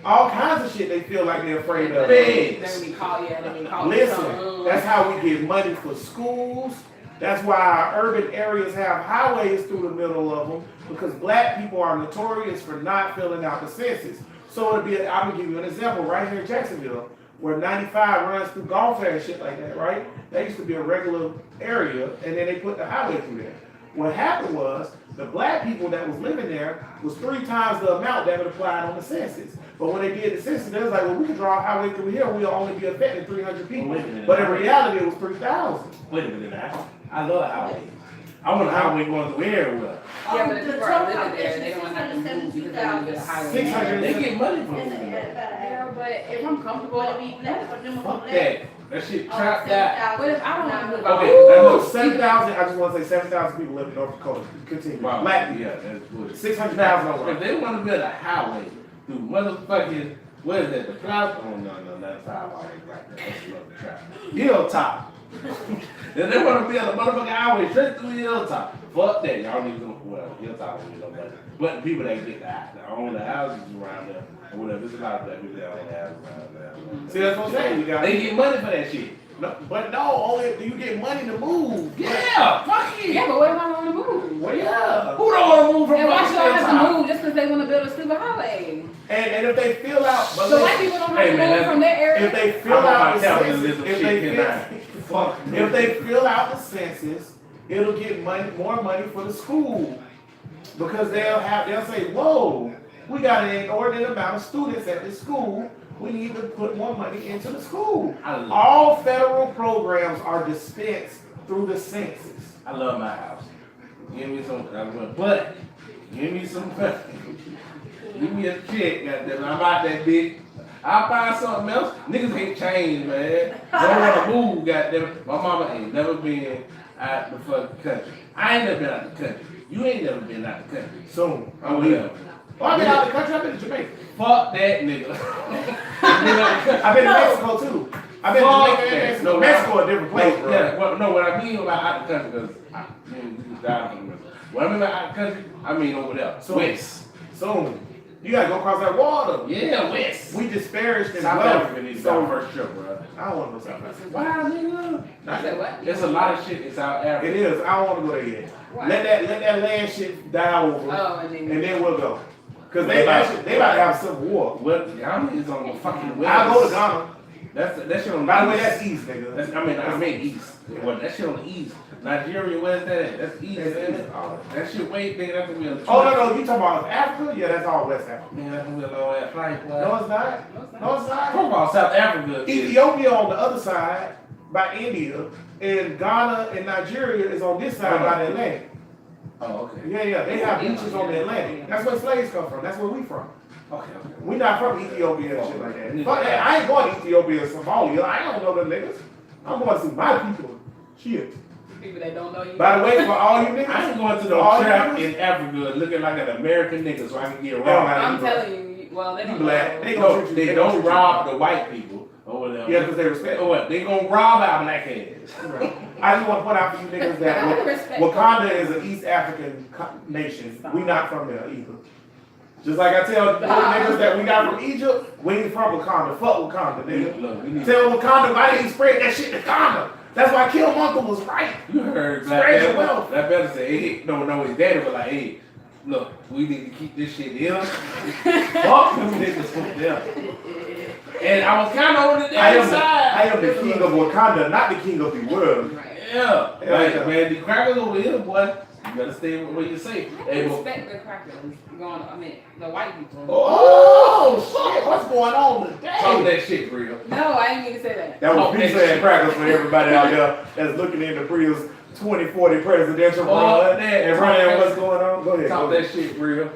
B: all kinds of shit they feel like they're afraid of.
C: They be called, they be called
B: Listen, that's how we get money for schools. That's why our urban areas have highways through the middle of them, because black people are notorious for not filling out the census. So it'll be, I'm gonna give you an example right here in Jacksonville, where 95 runs through Gulf Fair and shit like that, right? That used to be a regular area, and then they put the highway through there. What happened was, the black people that was living there was 3 times the amount that would apply on the census. But when they did the census, they was like, well, we can draw a highway through here, we'll only be affecting 300 people.
A: Wait a minute.
B: But in reality, it was 3,000.
A: Wait a minute now. I love highways. I want a highway going through everywhere.
C: Yeah, but if
D: The
C: people are
D: total
C: living there, they don't want to have to move because they want to get a highway.
B: 600
A: They get money from
D: It's
A: moving
D: at
A: there.
D: about
C: Yeah,
D: a
C: but if I'm comfortable,
D: But it be black, but them
A: Fuck
D: black.
A: that. That shit trapped out.
C: But if I don't want to move,
A: Okay, that's
B: No,
A: what
B: 7,000, I just want to say 7,000 people live in North Dakota. Continue.
A: Wow.
B: Black people.
A: Yeah, that's bullshit.
B: 600,000 over.
A: If they want to build a highway through motherfucking, what is that, the cloud? Oh, no, that's highway right there. That's another trap. Hilltop. If they want to build a motherfucking highway straight through Hilltop, fuck that. Y'all need to, well, Hilltop don't need no money. But the people that get that own the houses around there, or whatever, there's a lot of black people that own the houses around there.
B: See, that's what I'm saying. You got
A: They get money for that shit.
B: no, but no, only do you get money to move.
A: Yeah, fuck it.
C: yeah, but what if I don't want to move?
B: Well, yeah.
A: Who don't want to move from
C: And why should I have
A: Hilltop?
C: to move just because they want to build a stupid highway?
B: And if they fill out, but
C: So white
B: listen,
C: people don't have
A: Hey,
C: to
A: man,
C: move
A: that's-
C: from their area?
B: if they fill
A: I'm
B: out
A: about
B: the
A: to tell
B: census,
A: them this
B: if
A: shit
B: they
A: can
B: fill,
A: I? Fuck.
B: if they fill out the census, it'll get more money for the school, because they'll say, whoa, we got an inordinate amount of students at this school. We need to put more money into the school.
A: I love,
B: All federal programs are dispensed through the census.
A: I love my house. Give me some, but Give me some give me a check, goddamn. I'm out that bitch. I'll find something else. Niggas ain't changed, man. Don't wanna move, goddamn. My mama ain't never been out the fucking country. I ain't never been out the country. You ain't never been out the country.
B: Soon.
A: Oh, yeah.
B: Oh, I've been out of the country. I've been to Jamaica.
A: Fuck that nigga.
B: I've been to Mexico too. I've been to
A: Fuck
B: Jamaica and
A: that.
B: Mexico.
A: No,
B: Mexico a different place, bro.
A: Yeah, well, no, what I mean about out the country, because we just died from this. What I mean by out the country, I mean over there.
B: So-
A: West.
B: Soon. You gotta go across that water.
A: Yeah, West.
B: We disparaged in
A: South
B: wealth.
A: Africa needs
B: So
A: our first trip, bro.
B: I don't want to go South Africa.
A: Why, nigga?
C: I said what?
A: There's a lot of shit in South Africa.
B: It is. I don't want to go there yet.
C: Why?
B: Let that land shit die over,
C: Oh,
B: and then we'll go. Cause they about to have civil war.
A: Well, Ghana is on the fucking west.
B: I'll go to Ghana.
A: That shit on the
B: By the way,
A: east.
B: that's east, nigga.
A: I mean east. Well, that shit on the east. Nigeria, where's that at? That's east,
B: That's
A: isn't
B: east.
A: it? That shit way bigger. That's gonna be a
B: Oh no, you talking about Africa? Yeah, that's all West Africa.
A: Man, that's gonna be a long ass flight. boy.
B: No, it's not. No, it's
A: Talk
B: not.
A: about South Africa.
B: Ethiopia on the other side by India, and Ghana and Nigeria is on this side by the Atlantic.
A: Oh, okay.
B: Yeah, they have beaches on the Atlantic. That's where slaves come from. That's where we from.
A: Okay.
B: We not from Ethiopia and shit like that. Fuck that. I ain't going to Ethiopia or Somalia. I don't know them niggas. I'm going to see my people. Shit.
C: People that don't know you.
B: By the way, for all you niggas,
A: I ain't going to
B: for all
A: no
B: you
A: trap
B: niggas,
A: in Africa looking like an American nigga so I can get
B: Oh,
A: robbed.
C: I'm telling you, well, they
B: You
C: don't
B: black.
C: know.
B: They
A: No,
B: treat you-
A: they
B: gonna
A: don't
B: treat you
A: rob
B: bad.
A: the white people or whatever.
B: Yeah, because they respect.
A: Or what? They gonna rob our black ass.
B: I just want to point out for you niggas
C: I
B: that
C: respect
B: Wakanda is an East African nation. We not from there either. Just like I tell the niggas that we not from Egypt, we ain't from Wakanda. Fuck Wakanda, nigga.
A: Look, we need
B: Tell Wakanda why they ain't spread that shit to Wakanda. That's why Killmonger was right.
A: You heard Black
B: Spread your
A: Panther.
B: wealth.
A: That better say, hey, no, his daddy was like, hey, look, we need to keep this shit here. Fuck them niggas from there. And I was kind of on the
B: I
A: damn side.
B: am the king of Wakanda, not the king of the world.
C: Right.
A: Yeah.
B: Yeah.
A: Like, man, the crackers over here, boy, you better stay where you say.
C: I
A: Hey, but,
C: respect the crackers the white people.
B: Oh shit! What's going on
A: talk
B: today?
A: that shit, real.
C: No, I didn't mean to say that.
B: That was
A: Talk that
B: pizza and
A: shit.
B: crackers for everybody out there that's looking into Pria's 2040 presidential
A: Oh,
B: run
A: that-
B: and running what's going on. Go ahead.
A: Talk
B: Go
A: that
B: ahead.
A: shit, real.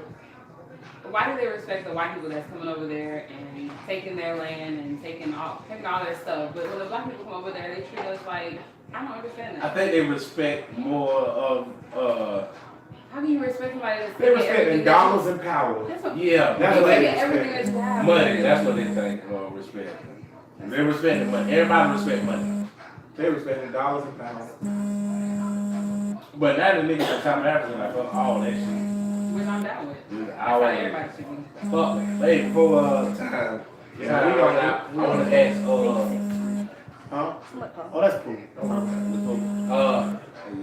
C: Why do they respect the white people that's coming over there and taking their land and taking all their stuff? But when the black people come over there, they treat us like, I don't understand
A: I
C: that.
A: think they respect more of,
C: How can you respect somebody that's
B: They
C: taking
B: respect
C: everything
B: in
C: that
B: dollars and power.
C: you, that's what,
A: yeah,
B: That's
C: they
B: what they
C: taking
B: respect.
C: everything that you have.
A: money. That's what they think respect. They respect the money. Everybody respect money.
B: They respect in dollars and power.
A: But now the niggas in South Africa like fuck all that shit.
C: Which I'm down with.
A: Dude,
C: That's how
A: I
C: everybody should be.
A: fuck. Hey, before time.
B: Yeah,
A: We wanna ask
B: Huh? Oh, that's cool.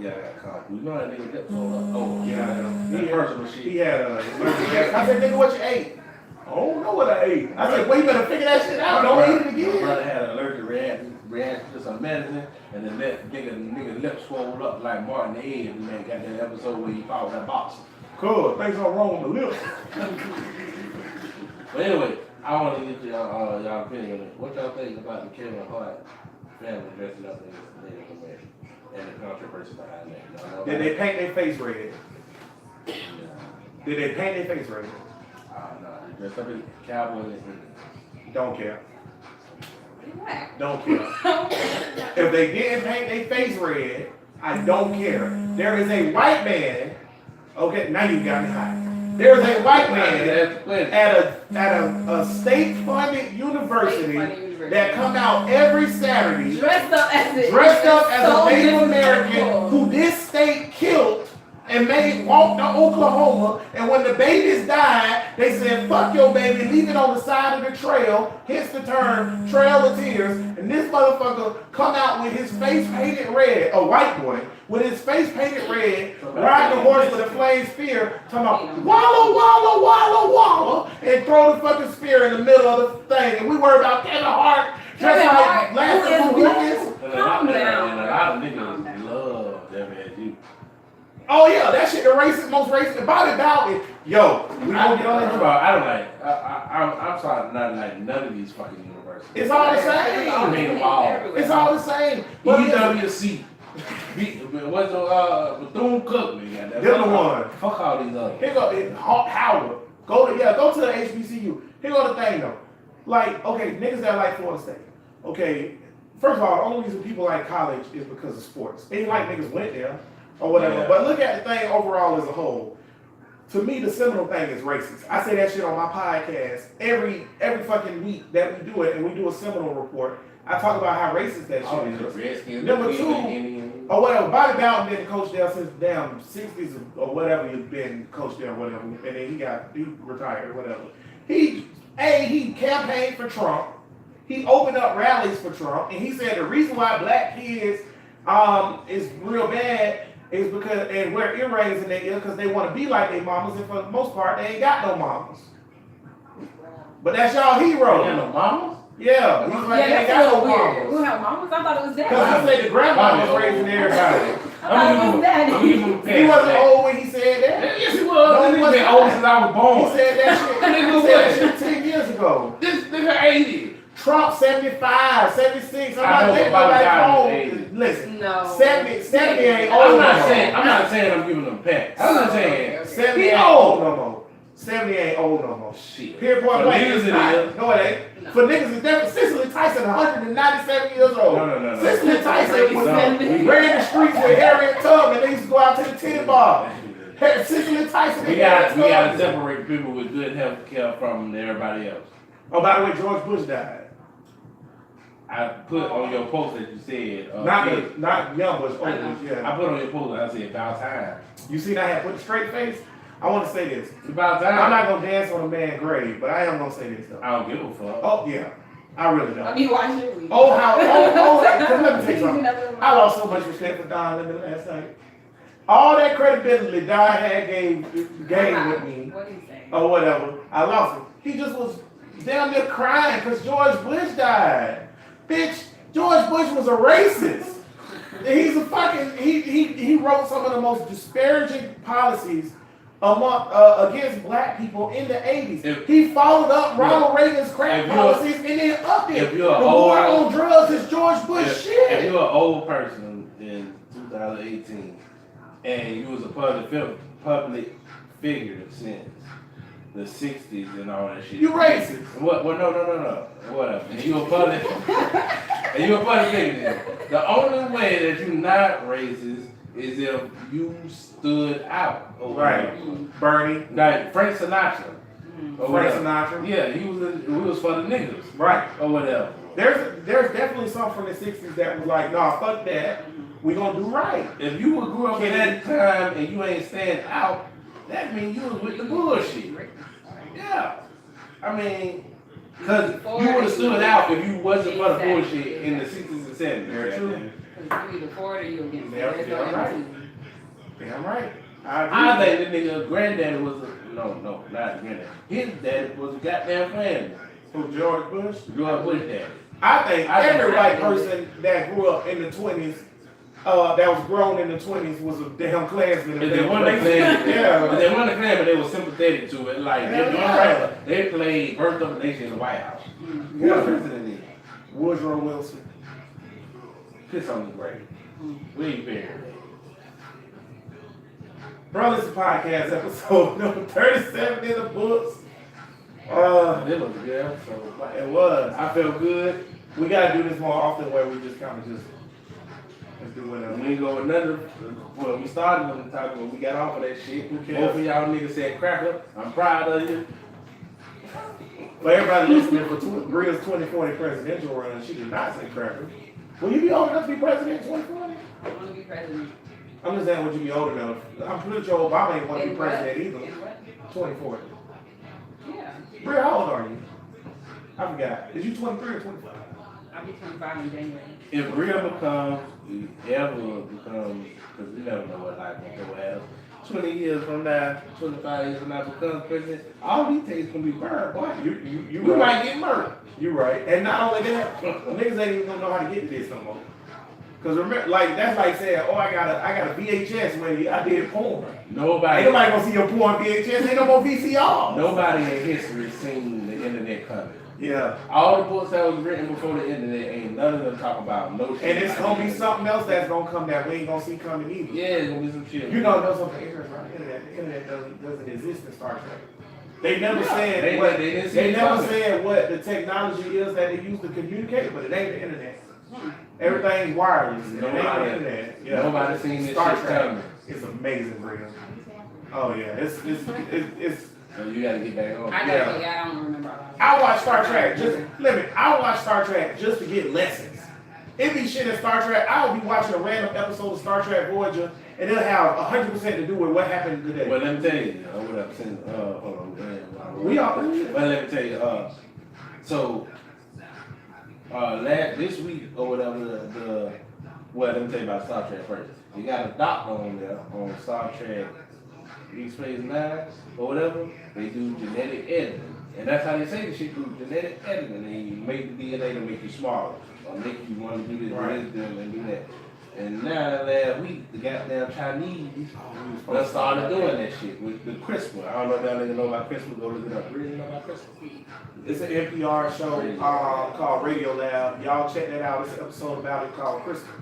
A: yeah, you know that nigga kept oh
B: Yeah, I know.
A: that personal shit.
B: He had a. I said, nigga, what you ate? I don't know what I ate. I said, well, you better figure that shit out. Don't eat it
A: My
B: again.
A: brother had an allergic reaction to some medicine, and then that nigga lip swelled up like Martin the Egg. Man, got that episode where he fought with that boxer.
B: Cool. Things are wrong with the lips.
A: But anyway, I want to get y'all opinion on it. What y'all think about the Kevin Hart family dressing up as Native American and the controversy behind that? Y'all know
B: Did
A: about
B: they
A: it?
B: paint their face red?
A: Yeah.
B: Did they paint their face red?
A: No, they dressed up as cowboys and Indians.
B: Don't care.
C: Black.
B: Don't care. If they didn't paint their face red, I don't care. There is a white man. Okay, now you got me hot. There is a white man
A: That's plenty.
B: at a state-funded university that come out every Saturday
C: Dressed up as it.
B: dressed up as
C: so
B: a Native
C: disrespectful.
B: American who this state killed and made walk to Oklahoma, and when the babies died, they said, fuck your baby, leave it on the side of the trail, hence the term Trail of Tears, and this motherfucker come out with his face painted red, a white boy, with his face painted red, riding a horse with a flame spear, talking about walla, walla, walla, walla, and throw the fucking spear in the middle of the thing, and we worry about Kevin Hart, just
C: Kevin
B: like
C: Hart,
B: last
C: who is
B: couple weekends.
A: And
C: Calm
A: a
C: down.
A: lot of niggas love them as you.
B: Oh yeah, that shit the racist, most racist. Bobby Bowden, yo, we gonna get on that.
A: I don't like. I'm sorry, not like none of these fucking universities.
B: It's all the
A: I
B: same.
A: mean, all.
B: It's all the same. But
A: EWC. What's the Bethune-Cookman?
B: They're the one.
A: Fuck all these others.
B: Here go Howard. Go to the HBCU. Here go the thing though. Like, okay, niggas that like Florida State. Okay, first of all, the only reason people like college is because of sports. Ain't like niggas went there or whatever.
A: Yeah.
B: But look at the thing overall as a whole. To me, the seminal thing is racist. I say that shit on my podcast every fucking week that we do it, and we do a Seminole report. I talk about how racist that
A: All
B: shit
A: these
B: is.
A: Redskins,
B: Number
A: the
B: two,
A: Indians.
B: or whatever. Bobby Bowden didn't coach there since the damn 60s or whatever he's been coached there or whatever. And then he retired or whatever. He campaigned for Trump. He opened up rallies for Trump. And he said the reason why black kids is real bad is because, and wear earrings in their ear because they want to be like their mamas. And for the most part, they ain't got no mamas. But that's y'all hero.
A: Ain't no mamas?
B: Yeah. He's like, they ain't got no mamas.
C: Who have mamas? I thought it was
B: Because
C: that.
B: I say the grandma was raising everybody.
C: I thought it was
A: I'm giving him a
C: that.
A: pass.
B: He wasn't old when he said that.
A: Yes, he was.
B: No, he
A: He's
B: wasn't
A: been old since I was
B: He
A: born.
B: said that shit. He said that shit 10 years ago.
A: This nigga 80.
B: Trump 75, 76. I'm
A: I
B: not
A: know
B: thinking
A: about
B: like
A: God is
B: old.
A: 80.
B: Listen,
C: No.
B: 70 ain't old.
A: I'm
B: no
A: not
B: more.
A: saying I'm giving him a pass. I'm not saying
B: 70
A: he
B: ain't
A: old.
B: old no more. 70 ain't old no more.
A: Shit.
B: Pierre Point
A: For
B: Blank
A: niggas
B: is
A: it
B: not.
A: is.
B: No, it ain't.
C: No.
B: For niggas, it's definitely Cicely Tyson, 197 years old.
A: No.
B: Cicely Tyson was
A: No.
B: ran the streets with Harriet Tubman. They used to go out to the 10 bar. Cicely Tyson.
A: We
B: and
A: gotta
B: Harriet Tubman.
A: separate people with good health care from everybody else.
B: Oh, by the way, George Bush died.
A: I put on your post that you said,
B: Not young Bush, old
C: I know.
B: Bush, yeah.
A: I put on your post that I said about time.
B: You seen I had put a straight face? I want to say this.
A: It's about time.
B: I'm not gonna dance on a man's grave, but I am gonna say this though.
A: I don't give a fuck.
B: Oh yeah, I really don't.
C: I mean, why should we?
B: Oh how, cause let me tell you something.
C: Nothing
B: I lost so much respect for Don Lemon last night. All that credibility Don had gave with me,
C: What are you saying?
B: or whatever, I lost it. He just was damn near crying because George Bush died. Bitch, George Bush was a racist. He's a fucking, he wrote some of the most disparaging policies against black people in the 80s. He followed up Ronald Reagan's crack policies and then upped it.
A: if
B: The
A: you're a
B: war
A: old-
B: on drugs is George Bush
A: If
B: shit.
A: you're an old person in 2018 and you was a public figure since the 60s and all that shit.
B: You racist.
A: What? Well, no. Whatever. And you a public figure. The only way that you're not racist is if you stood out. Or
B: Right.
A: whatever.
B: Bernie.
A: Like Frank Sinatra. Or
B: Frank
A: whatever.
B: Sinatra.
A: Yeah, we was for the niggas.
B: Right.
A: Or whatever.
B: There's definitely some from the 60s that was like, nah, fuck that. We gonna do right.
A: If you would grew up in that time and you ain't stand out, that means you was with the bullshit. Yeah. I mean, because you would have stood out if you wasn't for the bullshit in the 60s and 70s.
B: Very true.
C: Because you either for it or you against it.
B: Yeah,
C: There's
B: yeah,
C: no in
B: right.
C: between.
B: Damn right.
A: I think the nigga granddaddy was no, not granddaddy. His daddy was a goddamn family.
B: Who, George Bush?
A: George Bush daddy.
B: I think
A: I
B: every
A: think-
B: white person that grew up in the 20s, that was grown in the 20s, was a damn Klansman.
A: If they wanted to claim it,
B: Yeah.
A: if they wanted to claim it, they were sympathetic to it. Like they,
B: Yeah.
A: they played Birth of a Nation in the White House. Who
B: Yeah.
A: was president is?
B: Woodrow Wilson.
A: Piss on the grave. We ain't buried.
B: Bro, this is podcast episode number 37 in the books.
A: It was a good episode.
B: It was.
A: I felt good.
B: We gotta do this more often where we just kind of just do whatever.
A: We ain't go with nothing. When we started on the topic, when we got off of that shit,
B: Who cares?
A: both of y'all niggas said cracker. I'm proud of you.
B: For everybody listening, for Bria's 2040 presidential run, she did not say cracker. Will you be old enough to be president in 2040?
C: I want to be president.
B: I'm just saying, would you be old enough? I'm pretty sure Obama ain't want to be
C: In what?
B: president either.
C: In what?
B: 2040.
C: Yeah.
B: Bria, how old are you? I forgot. Is you 23 or 25?
C: I'll be 25 in January.
A: If Bria becomes, because we never know what life will have. 20 years from now, 25 years from now, becomes president, all these things can be burned, boy.
B: You
A: We
B: right.
A: might get murdered.
B: You right. And not only that, niggas ain't even gonna know how to get to this no more. Cause remember, like that's like saying, oh, I got a VHS when I did porn. Ain't
A: Nobody
B: nobody gonna see your porn VHS. Ain't no more VCR.
A: in history seen the internet coming.
B: Yeah.
A: All the books that was written before the internet, ain't none of them talk about no shit.
B: And it's
A: like
B: gonna be
A: that.
B: something else that's gonna come that we ain't gonna see coming either.
A: Yeah, it's gonna be some shit.
B: You know, there's something ignorant about the internet. The internet doesn't exist in Star Trek. They never said
A: they,
B: what
A: they didn't say
B: they
A: it
B: never
A: coming.
B: said what the technology is that they use to communicate, but it ain't the internet. Everything's wireless. And it ain't the internet. Yeah.
A: Nobody seen this
B: Star
A: shit
B: Trek.
A: coming.
B: It's amazing, Brian. Oh yeah, it's
A: So you gotta get back on.
C: I gotta I don't remember all that.
B: I watch Star Trek I watch Star Trek just to get lessons. It be shit in Star Trek. I'll be watching a random episode of Star Trek Voyager, and it'll have 100% to do with what happened today.
A: Well, let me tell you, what I've seen. Hold on, man.
B: We all.
A: Well, let me tell you. So, this week or whatever well, let me tell you about Star Trek first. You got a doctor on there on Star Trek Deep Space Nine or whatever. They do genetic editing, and that's how they say the shit through genetic editing. And you make the DNA to make you smaller, or make you want to do this,
B: Right.
A: do this, and do that. And now last week, the goddamn Chinese done started doing that shit with the CRISPR. I don't know if y'all niggas know about CRISPR. Go look it up. Really know about CRISPR?
B: It's an NPR show called Radio Lab. Y'all check that out. It's an episode about it called CRISPR.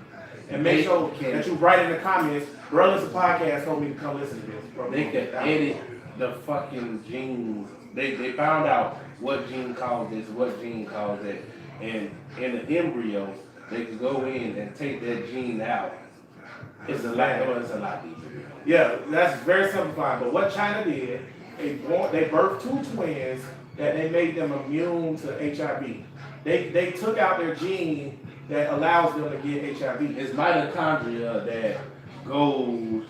B: And make sure that you write in the comments, Brothers of Podcast told me to come listen to this. Bro.
A: They can edit the fucking genes. They found out what gene caused this, what gene caused that. And in the embryo, they could go in and take that gene out. It's a lot deeper.
B: Yeah, that's very simplified. But what China did, they birthed two twins that they made them immune to HIV. They took out their gene that allows them to get HIV.
A: It's mitochondria that goes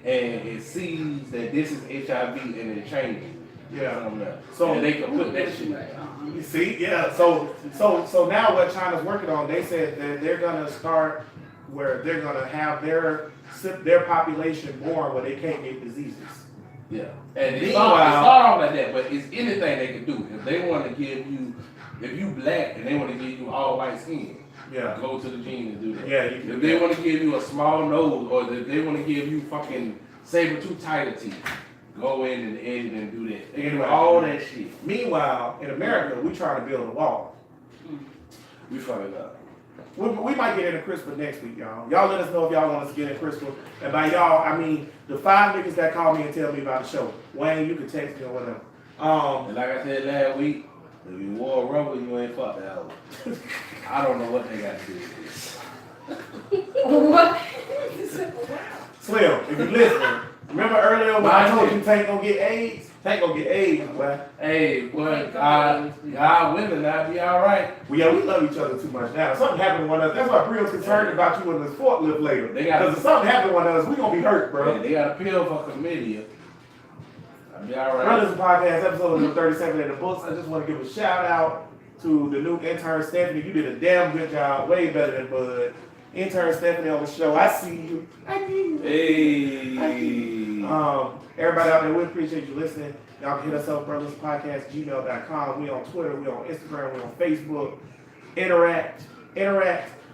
A: and it sees that this is HIV and it changes.
B: Yeah.
A: So they can put that shit.
B: You see, yeah. So now what China's working on, they said that they're gonna start where they're gonna have their population born where they can't get diseases.
A: Yeah. And it
B: Meanwhile-
A: start off like that, but it's anything they can do. If they want to give you, if you black and they want to give you all white skin,
B: Yeah.
A: go to the gene and do that.
B: Yeah.
A: If they want to give you a small nose, or if they want to give you fucking saber-tooth tiger teeth, go in and edit and do that. They can do all that shit.
B: Meanwhile, in America, we trying to build a wall.
A: We fucking up.
B: We might get into CRISPR next week, y'all. Y'all let us know if y'all want us to get into CRISPR. And by y'all, I mean the 5 niggas that call me and tell me about the show. Wayne, you can text me or whatever.
A: And like I said last week, if you wore rubber, you ain't fucked that out. I don't know what they got to do with this.
C: What?
B: Slim, if you listening, remember earlier when I told you Tank gonna get AIDS? Tank gonna get AIDS, boy.
A: Hey, boy, God willing, I'll be all right.
B: Well, yeah, we love each other too much now. Something happened to one of us. That's why I'm real concerned about you in this forklift later. Because if something happened to one of us, we gonna be hurt, bro.
A: Hey, they got a pill for chlamydia. I'll be all right.
B: Brothers Podcast, episode number 37 in the books. I just want to give a shout out to the new intern Stephanie. You did a damn good job, way better than Bud. Intern Stephanie on the show. I see you. I see you.
A: Hey.
B: Everybody out there, we appreciate you listening. Y'all can hit us up, brotherspodcast@gmail.com. We on Twitter, we on Instagram, we on Facebook. Interact.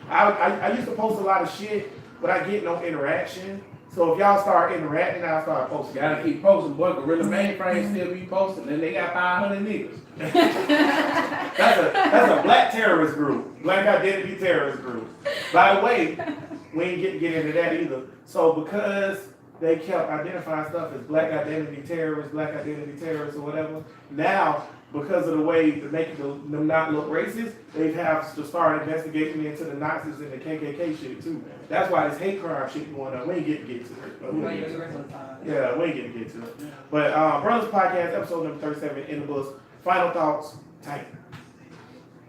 B: I used to post a lot of shit, but I get no interaction. So if y'all start interacting, I'll start posting.
A: Gotta keep posting, boy. Gorilla Mainframe still be posting, and they got 500 niggas.
B: That's a black terrorist group. Black identity terrorist group. By the way, we ain't get into that either. So because they kept identifying stuff as black identity terrorists or whatever, now because of the way to make them not look racist, they have to start investigating into the Nazis and the KKK shit too. That's why this hate crime shit going on. We ain't get to it. But we ain't get to it. But Brothers Podcast, episode number 37 in the books. Final thoughts, Tank.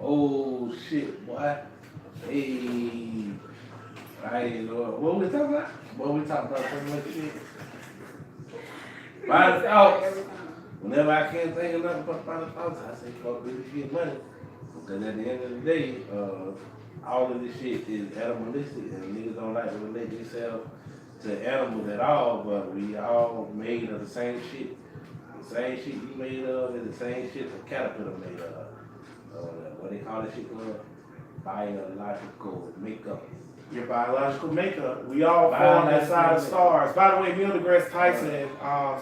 A: Oh shit, boy. Hey. Hey, Lord. What we talking about? So much shit. Final thoughts. Whenever I can't think of nothing but final thoughts, I say fuck this shit money. Because at the end of the day, all of this shit is animalistic and niggas don't like to relate themselves to animals at all, but we all made of the same shit. The same shit you made of is the same shit the caterpillar made of. What they call this shit called? Biological makeup.
B: Your biological makeup. We all form inside of stars. By the way, Neil deGrasse Tyson,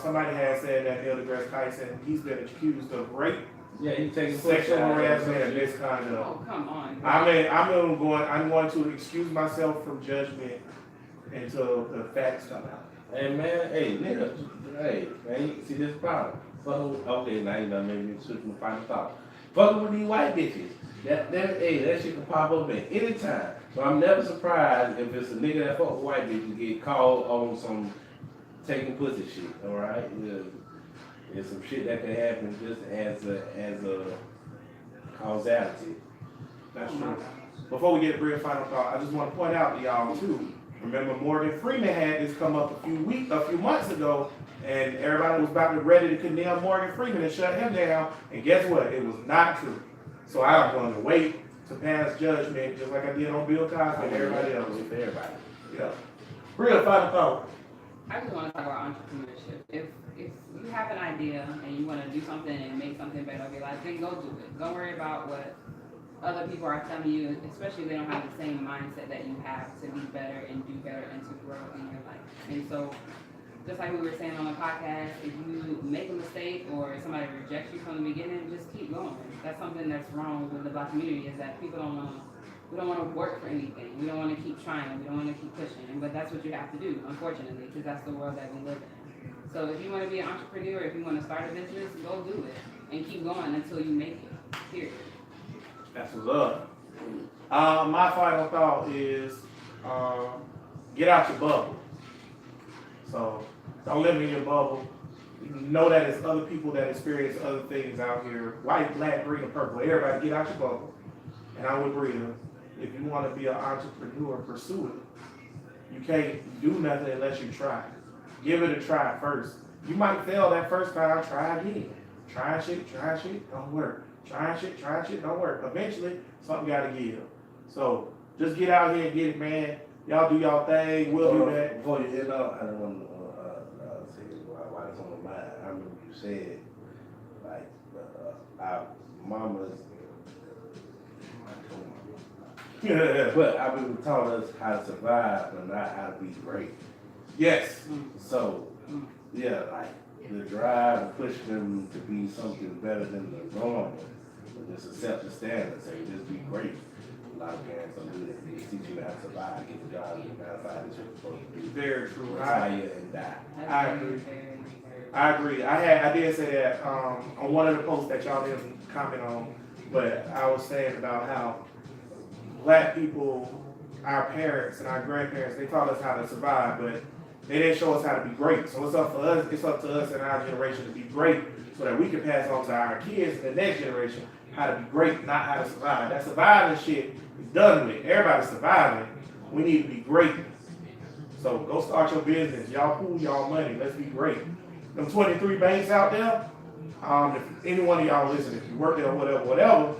B: somebody has said that Neil deGrasse Tyson, he's been accused of rape.
A: Yeah, you taking
B: sexual harassment and misconduct.
C: Oh, come on.
B: I'm going to excuse myself from judgment until the facts come out.
A: Hey man, hey nigga, hey man, you see this problem? Okay, now you done made me switch my final thought. Fucking with these white bitches. That shit can pop up at any time. So I'm never surprised if it's a nigga that fuck with white bitches get called on some taking pussy shit. All right, there's some shit that can happen just as a causality.
B: That's true. Before we get to real final thought, I just want to point out to y'all too. Remember, Morgan Freeman had this come up a few months ago, and everybody was about to ready to condemn Morgan Freeman and shut him down. And guess what? It was not true. So I'm going to wait to pass judgment, just like I did on Bill Cosby and everybody else.
A: With everybody.
B: Yeah. Real final thought.
C: I just want to talk about entrepreneurship. If you have an idea and you want to do something and make something better of your life, then go do it. Don't worry about what other people are telling you, especially if they don't have the same mindset that you have to be better and do better and to grow in your life. And so, just like we were saying on the podcast, if you make a mistake or somebody rejects you from the beginning, just keep going. That's something that's wrong with the Black community, is that people don't want to work for anything. We don't want to keep trying. We don't want to keep pushing. But that's what you have to do, unfortunately, because that's the world that we live in. So if you want to be an entrepreneur, if you want to start a business, go do it and keep going until you make it. Period.
B: That's what's up. My final thought is get out your bubble. So don't live in your bubble. Know that it's other people that experience other things out here. White, black, green, and purple. Everybody get out your bubble. And I would agree. If you want to be an entrepreneur, pursue it. You can't do nothing unless you try. Give it a try first. You might fail that first time. Try again. Try shit, don't work. Try shit, don't work. Eventually, something got to give. So just get out here and get it, man. Y'all do y'all thing. We'll do that.
A: Before you end up, I don't want to say why it's on my mind. I remember you said, like, our mamas, but I mean, taught us how to survive, but not how to be great.
B: Yes.
A: So, yeah, like the drive and push them to be something better than the normal, but just accept the standards, say just be great. A lot of parents don't do that. They just teach you how to survive, get the job, get outside, that's what you're supposed to do.
B: Very true.
A: Retire and die.
B: I agree. I agree. I did say that on one of the posts that y'all didn't comment on, but I was saying about how black people, our parents and our grandparents, they taught us how to survive, but they didn't show us how to be great. So it's up to us and our generation to be great so that we can pass on to our kids and the next generation how to be great, not how to survive. That surviving shit is done with. Everybody's surviving. We need to be great. So go start your business. Y'all pool y'all money. Let's be great. Them 23 banks out there, if any one of y'all listen, if you work there or whatever,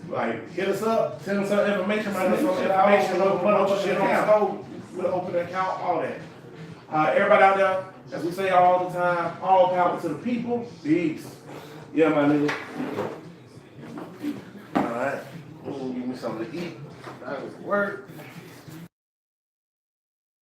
B: like hit us up, send us some information, we'll put up shit on stove, we'll open an account, all that. Everybody out there, as we say all the time, all power to the people. Peace.
A: Yeah, my nigga. All right. Give me something to eat. That was work.